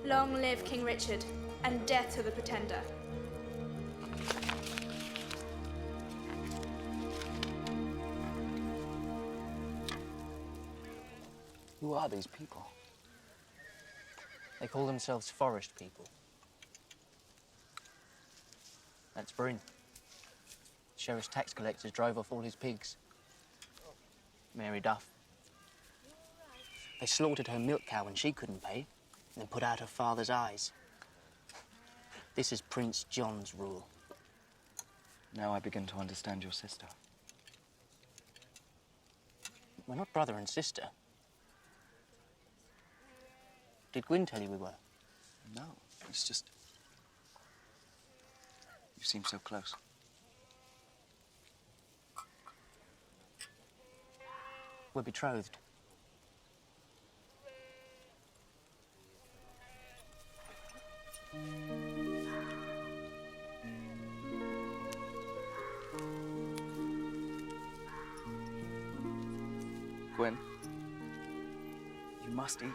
Long live King Richard, and death to the Pretender. Who are these people? They call themselves forest people. That's Bryn. Sheriff's tax collectors drove off all his pigs. Mary Duff. They slaughtered her milk cow when she couldn't pay, and then put out her father's eyes. This is Prince John's rule. Now I begin to understand your sister. We're not brother and sister. Did Gwyn tell you we were? No, it's just... You seem so close. We're betrothed. Gwyn, you must eat.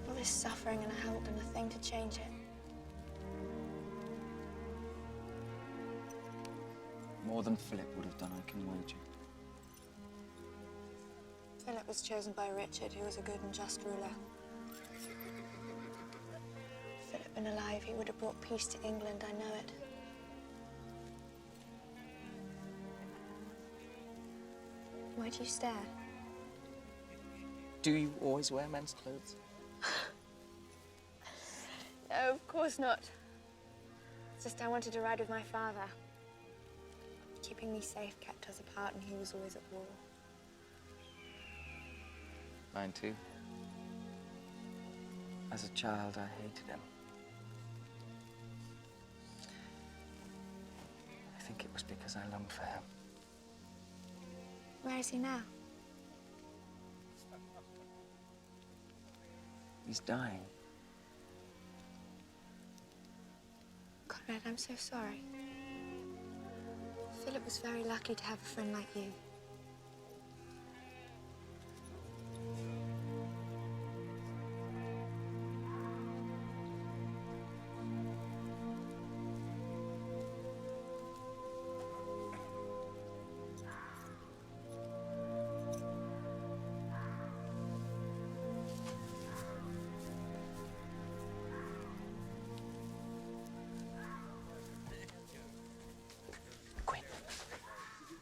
All this suffering and I haven't done a thing to change it. More than Philip would have done, I can wager. Philip was chosen by Richard, who was a good and just ruler. If Philip had been alive, he would have brought peace to England, I know it. Why do you stare? Do you always wear men's clothes? No, of course not. It's just I wanted to ride with my father. Keeping me safe kept us apart, and he was always at war. Mine too. As a child, I hated him. I think it was because I longed for him. Where is he now? He's dying. Conrad, I'm so sorry. Philip was very lucky to have a friend like you.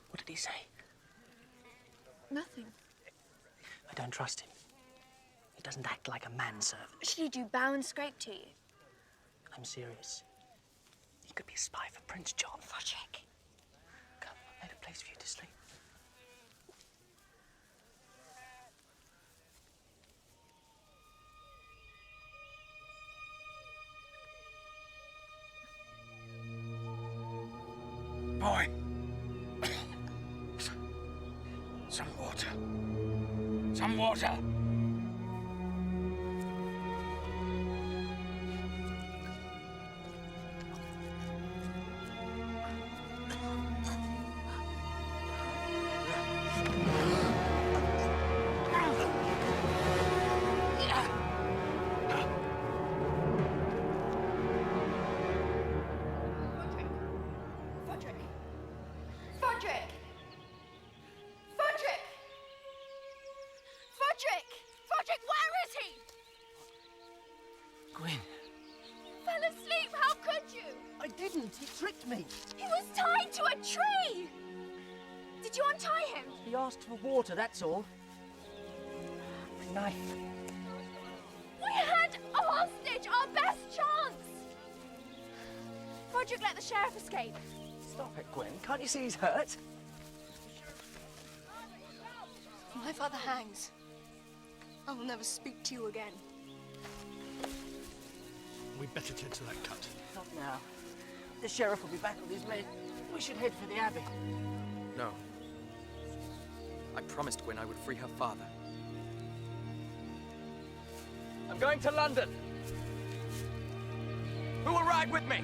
What did he say? Nothing. I don't trust him. He doesn't act like a manservant. Should he do bow and scrape to you? I'm serious. He could be a spy for Prince John. Roderick. Come, I've made a place for you to sleep. Boy. Some water. Some water. He tricked me. He was tied to a tree! Did you untie him? He asked for water, that's all. A knife. We had a hostage, our best chance! Roderick let the sheriff escape. Stop it, Gwyn. Can't you see he's hurt? My father hangs. I will never speak to you again. We'd better tend to that cut. Not now. The sheriff will be back with his men. We should head for the abbey. No. I promised Gwyn I would free her father. I'm going to London. Who will ride with me?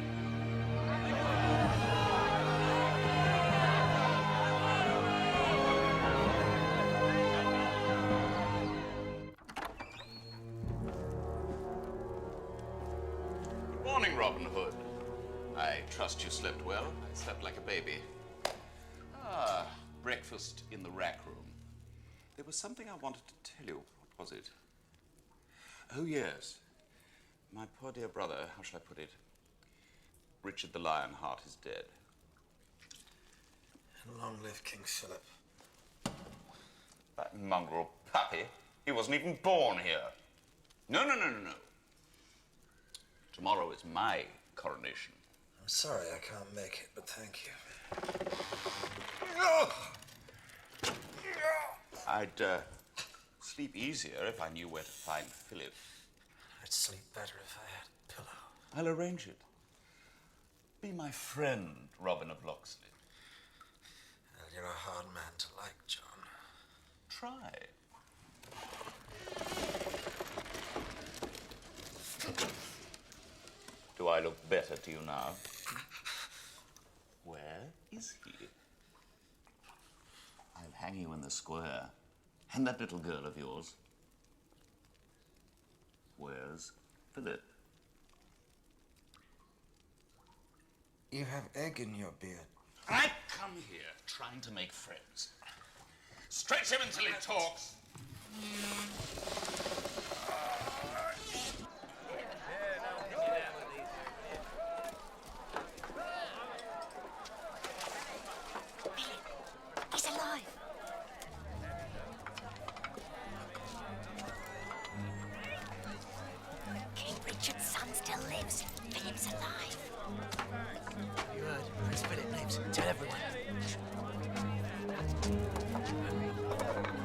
Morning, Robin Hood. I trust you slept well. I slept like a baby. Ah, breakfast in the rack room. There was something I wanted to tell you. What was it? Oh, yes. My poor dear brother, how shall I put it? Richard the Lionheart is dead. And long live King Philip. That mongrel puppy. He wasn't even born here. No. Tomorrow is my coronation. I'm sorry I can't make it, but thank you. I'd sleep easier if I knew where to find Philip. I'd sleep better if I had a pillow. I'll arrange it. Be my friend, Robin of Locksley. Well, you're a hard man to like, John. Try. Do I look better to you now? Where is he? I'll hang you in the square. And that little girl of yours. Where's Philip? You have egg in your beard. I come here trying to make friends. Stretch him until he talks. He's alive. King Richard's son still lives. Philip's alive. You heard. Prince Philip lives. Tell everyone.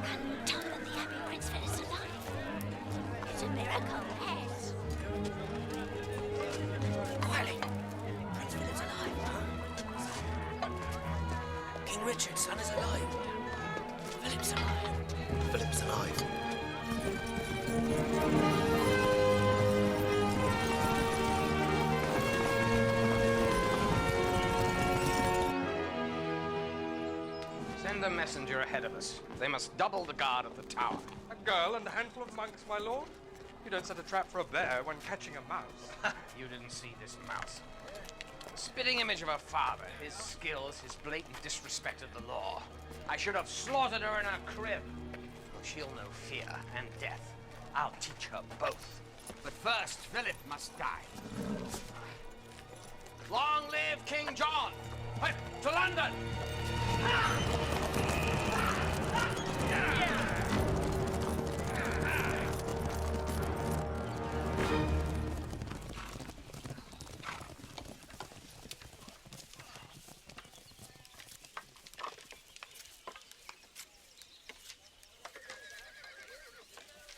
And tell them at the Abbey Prince Philip's alive. It's a miracle, yes. Quietly. Prince Philip's alive. King Richard's son is alive. Philip's alive. Philip's alive. Send a messenger ahead of us. They must double the guard of the tower. A girl and a handful of monks, my lord? You don't set a trap for a bear when catching a mouse. You didn't see this mouse. The spitting image of her father, his skills, his blatant disrespect of the law. I should have slaughtered her in her crib. She'll know fear and death. I'll teach her both. But first, Philip must die. Long live King John! To London!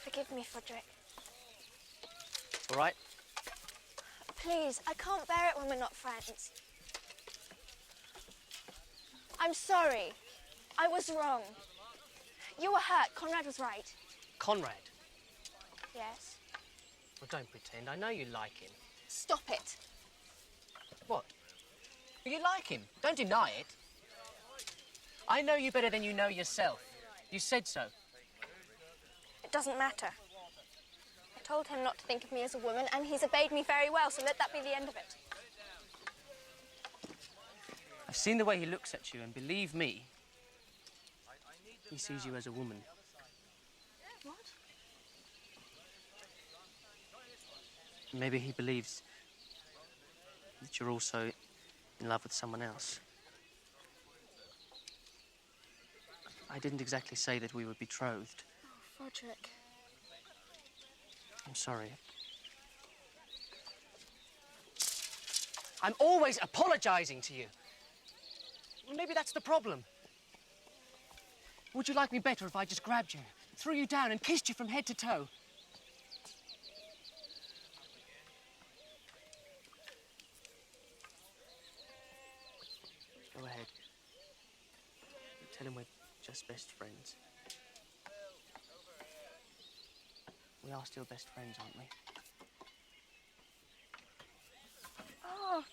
Forgive me, Frederick. All right? Please, I can't bear it when we're not friends. I'm sorry. I was wrong. You were hurt. Conrad was right. Conrad. Yes. Well, don't pretend. I know you like him. Stop it. What? You like him. Don't deny it. I know you better than you know yourself. You said so. It doesn't matter. I told him not to think of me as a woman, and he's obeyed me very well, so let that be the end of it. I've seen the way he looks at you, and believe me, he sees you as a woman. What? Maybe he believes that you're also in love with someone else. I didn't exactly say that we were betrothed. Oh, Frederick. I'm sorry. I'm always apologizing to you. Maybe that's the problem. Would you like me better if I just grabbed you, threw you down and kissed you from head to toe? Go ahead. Tell him we're just best friends. We are still best friends, aren't we? Oh.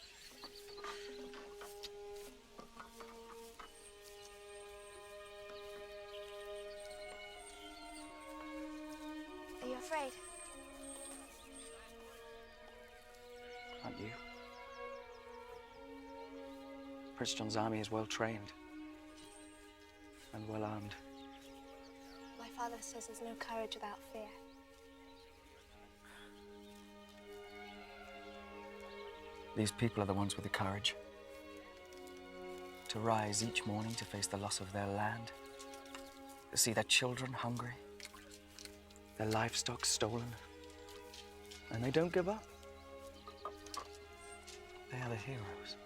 Are you afraid? Aren't you? Prince John's army is well trained and well armed. My father says there's no courage without fear. These people are the ones with the courage to rise each morning to face the loss of their land, to see their children hungry, their livestock stolen, and they don't give up. They are the heroes.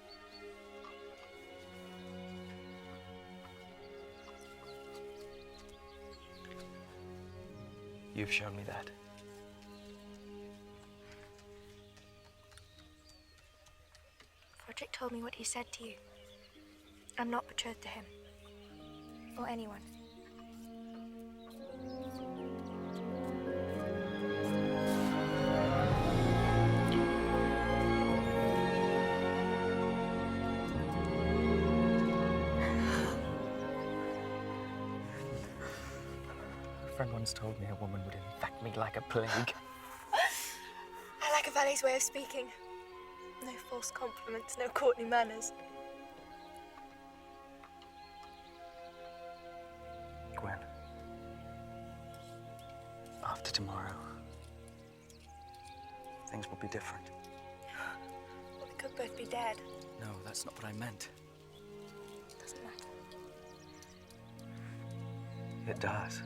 You've shown me that. Frederick told me what he said to you. I'm not betrothed to him. Or anyone. A friend once told me a woman would infect me like a plague. I like a valet's way of speaking. No false compliments, no courtly manners. Gwyn, after tomorrow, things will be different. We could both be dead. No, that's not what I meant. Doesn't matter. It does.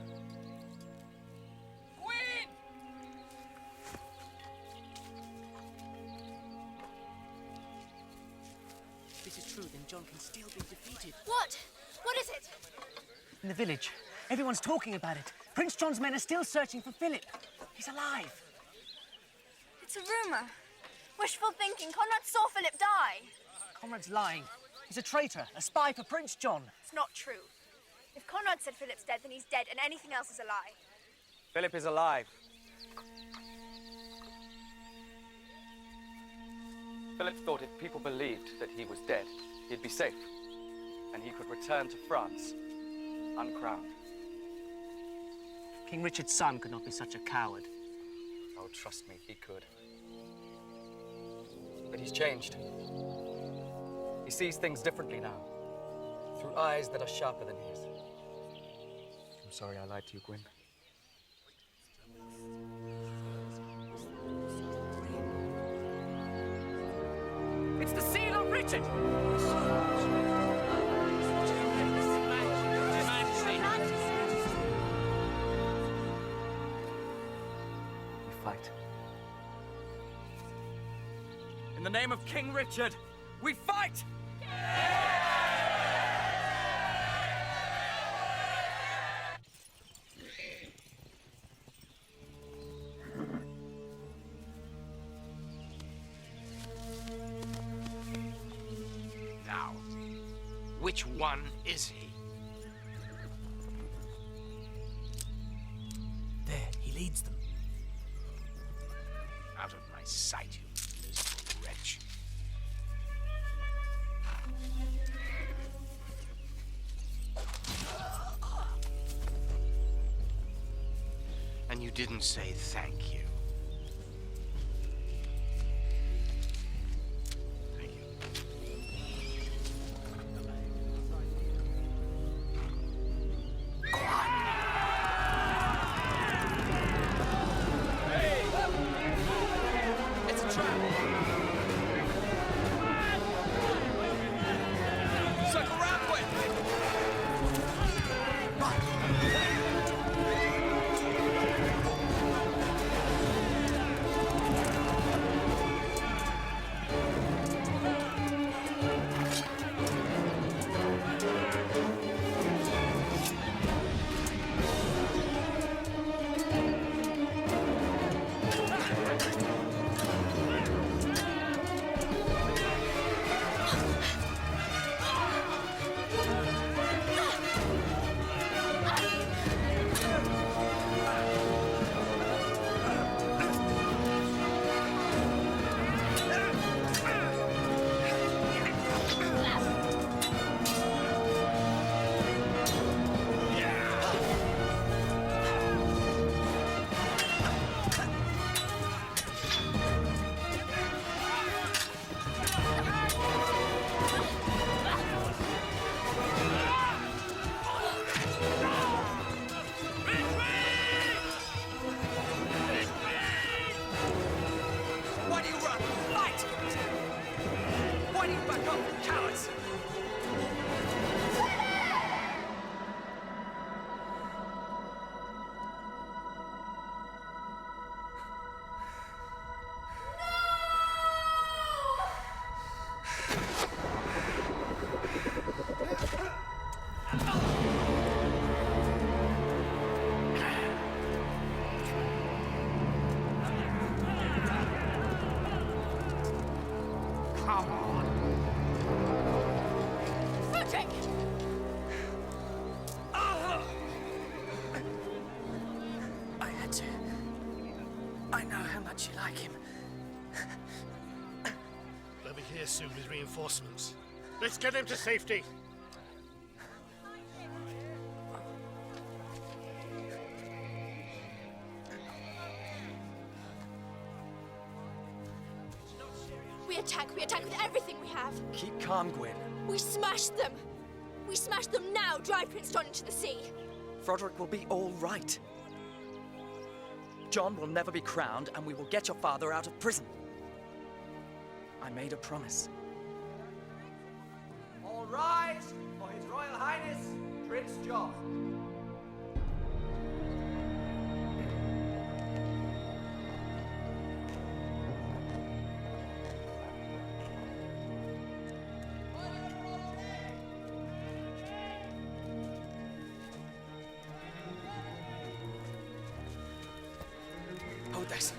If this is true, then John can still be defeated. What? What is it? In the village, everyone's talking about it. Prince John's men are still searching for Philip. He's alive. It's a rumor. Wishful thinking. Conrad saw Philip die. Conrad's lying. He's a traitor, a spy for Prince John. It's not true. If Conrad said Philip's dead, then he's dead, and anything else is a lie. Philip is alive. Philip thought if people believed that he was dead, he'd be safe, and he could return to France, uncrowned. King Richard's son could not be such a coward. Oh, trust me, he could. But he's changed. He sees things differently now, through eyes that are sharper than his. I'm sorry I lied to you, Gwyn. It's the seal of Richard! We fight. In the name of King Richard, we fight! Now, which one is he? There, he leads them. Out of my sight, you miserable wretch. And you didn't say thank you. Come on. Frederick! I had to. I know how much you like him. They'll be here soon with reinforcements. Let's get him to safety. We attack with everything we have. Keep calm, Gwyn. We smash them. We smash them now, drive Prince John into the sea. Frederick will be all right. John will never be crowned, and we will get your father out of prison. I made a promise. All rise for His Royal Highness, Prince John. Hold this.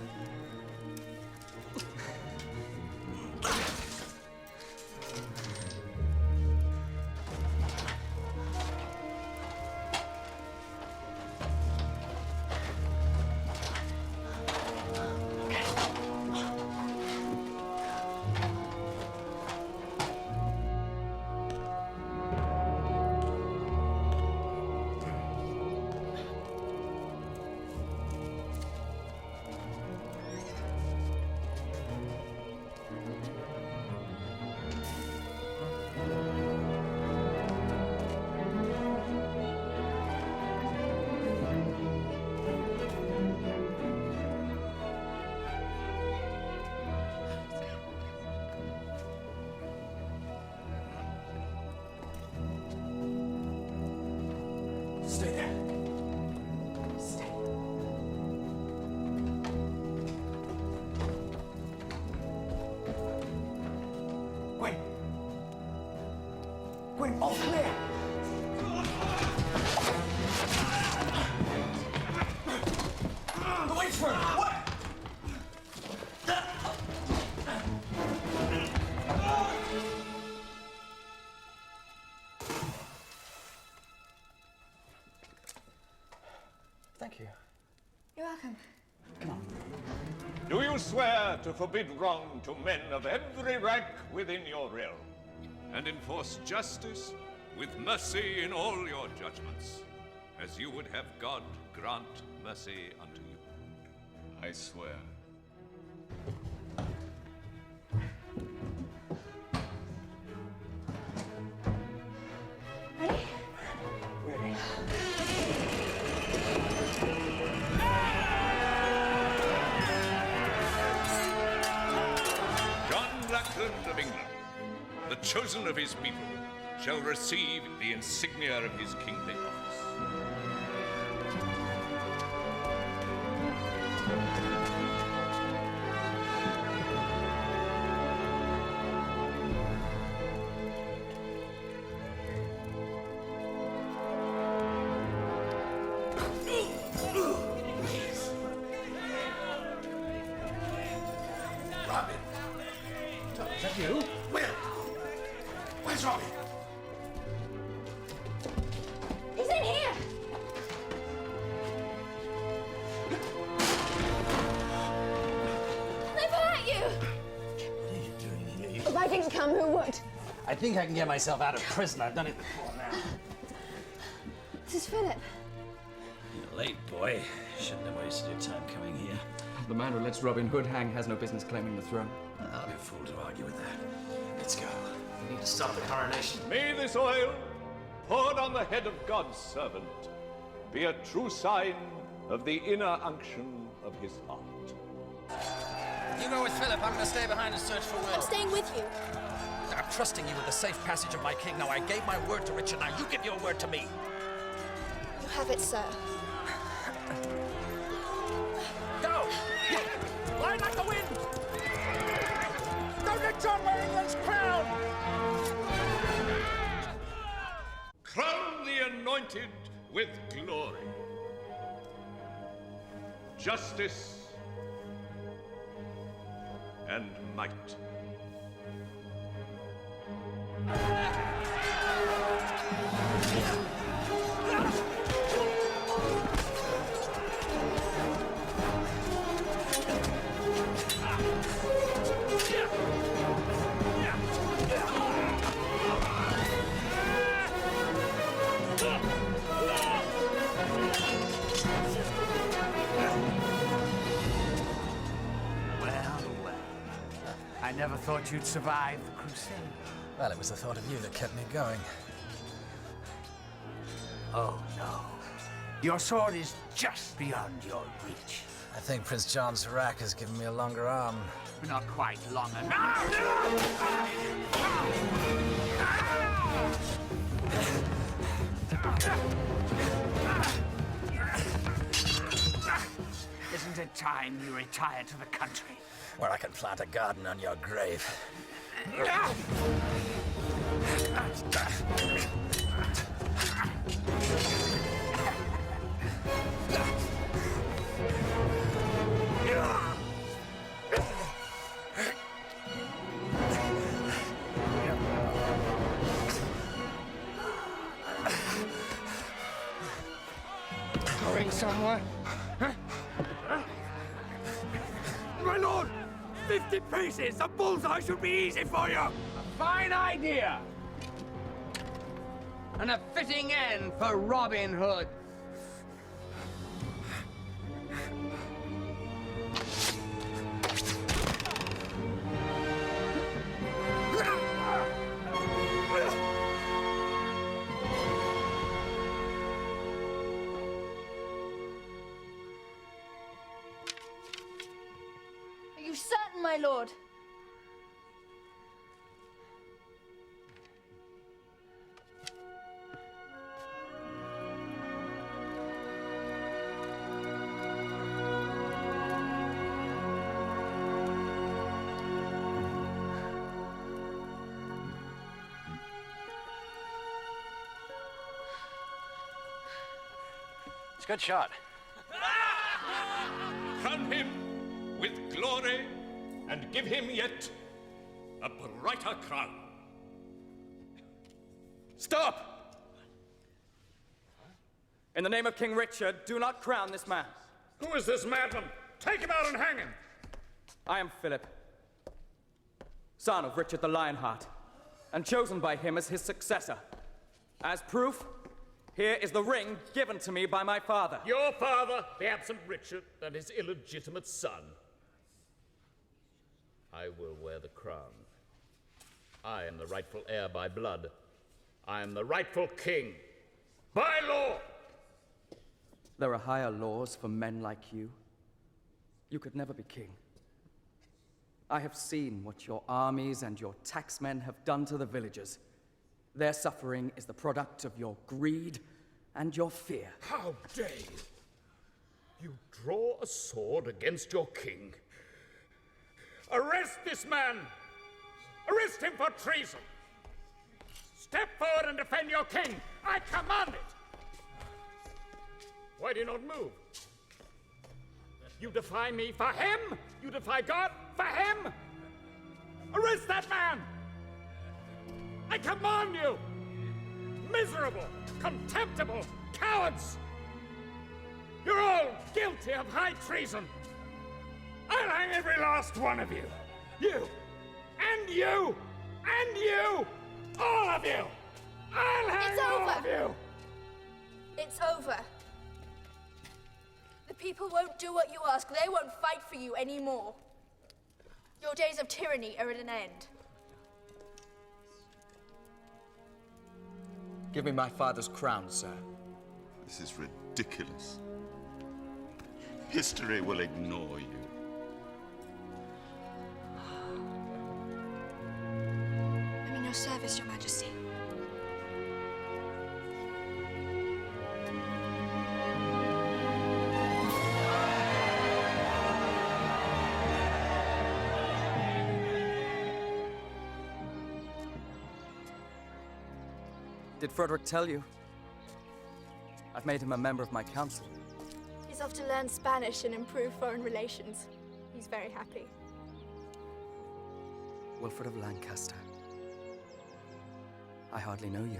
Stay there. Stay. Gwyn. Gwyn, all clear. Wait for him. What? Thank you. You're welcome. Do you swear to forbid wrong to men of every rank within your realm, and enforce justice with mercy in all your judgments, as you would have God grant mercy unto you? I swear. Ready? Of England, the chosen of his people, shall receive the insignia of his kingly office. Robin. Is that you? Where? Where's Robin? He's in here! They've hurt you! What are you doing here? If I didn't come, who would? I think I can get myself out of prison. I've done it before now. This is Philip. You're late, boy. Shouldn't have wasted your time coming here. The man who lets Robin Hood hang has no business claiming the throne. I'll be a fool to argue with that. Let's go. We need to stop the coronation. May this oil, poured on the head of God's servant, be a true sign of the inner unction of his heart. You go with Philip. I'm going to stay behind and search for Will. I'm staying with you. I'm trusting you with the safe passage of my king. Now, I gave my word to Richard. Now, you give your word to me. You have it, sir. Go! Fly like the wind! Don't let John wear England's crown! Crown the anointed with glory, justice, and might. I never thought you'd survive the crusade. Well, it was the thought of you that kept me going. Oh, no. Your sword is just beyond your reach. I think Prince John's rack has given me a longer arm. Not quite long enough. Isn't it time you retired to the country? Where I can plant a garden on your grave. Going somewhere? My lord! 50 pieces! A bullseye should be easy for you! A fine idea! And a fitting end for Robin Hood. Are you certain, my lord? It's a good shot. Crown him with glory and give him yet a brighter crown. Stop! In the name of King Richard, do not crown this man. Who is this madman? Take him out and hang him! I am Philip, son of Richard the Lionheart, and chosen by him as his successor. As proof, here is the ring given to me by my father. Your father, the absent Richard, and his illegitimate son. I will wear the crown. I am the rightful heir by blood. I am the rightful king by law. There are higher laws for men like you. You could never be king. I have seen what your armies and your taxmen have done to the villagers. Their suffering is the product of your greed and your fear. How dare you? You draw a sword against your king. Arrest this man! Arrest him for treason! Step forward and defend your king! I command it! Why do you not move? You defy me for him? You defy God for him? Arrest that man! I command you! Miserable, contemptible cowards! You're all guilty of high treason! I'll hang every last one of you! You! And you! And you! All of you! I'll hang all of you! It's over. The people won't do what you ask. They won't fight for you anymore. Your days of tyranny are at an end. Give me my father's crown, sir. This is ridiculous. History will ignore you. I'm in your service, Your Majesty. Did Frederick tell you? I've made him a member of my council. He's off to learn Spanish and improve foreign relations. He's very happy. Wilfred of Lancaster. I hardly know you.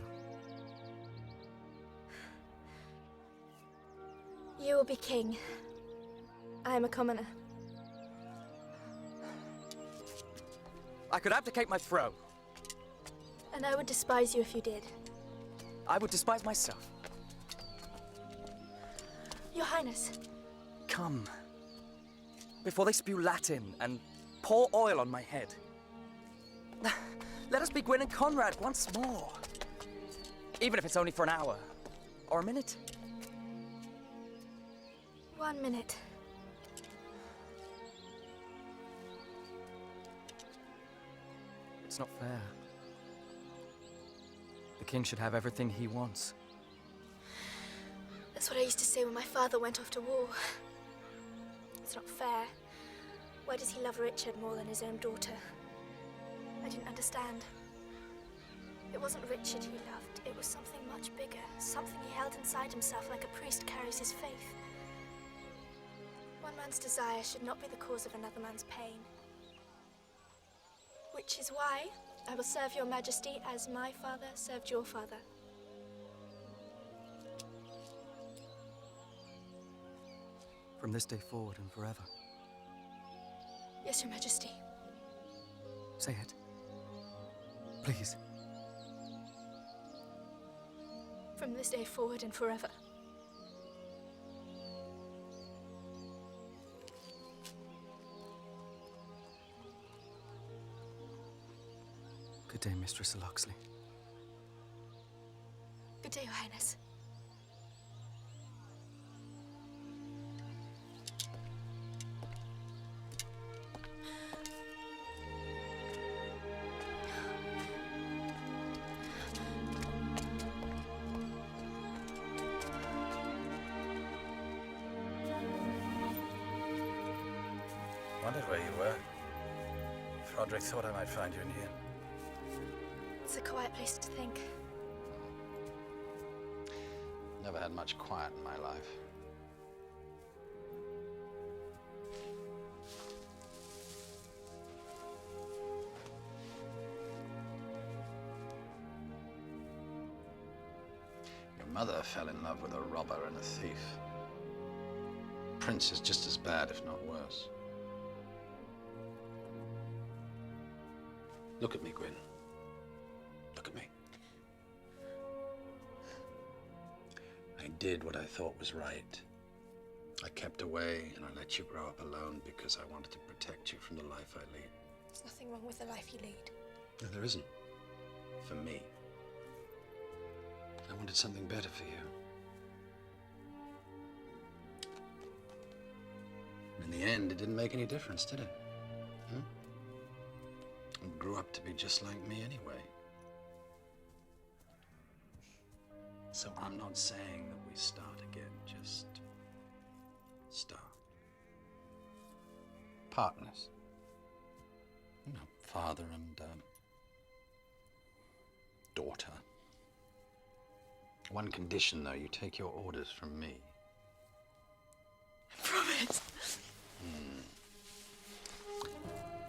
You will be king. I am a commoner. I could abdicate my throne. And I would despise you if you did. I would despise myself. Your Highness. Come. Before they spew Latin and pour oil on my head. Let us be Gwyn and Conrad once more. Even if it's only for an hour. Or a minute. 1 minute. It's not fair. The king should have everything he wants. That's what I used to say when my father went off to war. It's not fair. Why does he love Richard more than his own daughter? I didn't understand. It wasn't Richard he loved. It was something much bigger. Something he held inside himself like a priest carries his faith. One man's desire should not be the cause of another man's pain. Which is why I will serve your majesty as my father served your father. From this day forward and forever. Yes, your majesty. Say it. Please. From this day forward and forever. Good day, Mistress Loxley. Good day, Your Highness. Wondered where you were. Froderick thought I might find you in here. It's a quiet place to think. Never had much quiet in my life. Your mother fell in love with a robber and a thief. Prince is just as bad, if not worse. Look at me, Gwyn. Look at me. I did what I thought was right. I kept away and I let you grow up alone because I wanted to protect you from the life I lead. There's nothing wrong with the life you lead. No, there isn't. For me. I wanted something better for you. In the end, it didn't make any difference, did it? Hmm? You grew up to be just like me anyway. So I'm not saying that we start again, just start. Partners. You know, father and daughter. One condition, though, you take your orders from me. I promise.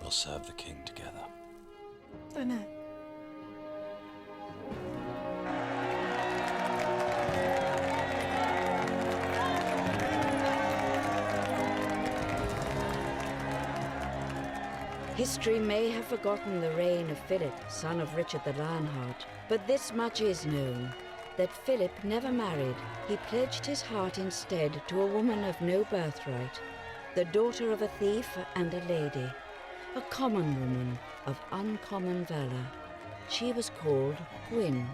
We'll serve the king together. Oh, no. History may have forgotten the reign of Philip, son of Richard the Lionheart, but this much is known, that Philip never married. He pledged his heart instead to a woman of no birthright, the daughter of a thief and a lady, a common woman of uncommon valor. She was called Gwyn.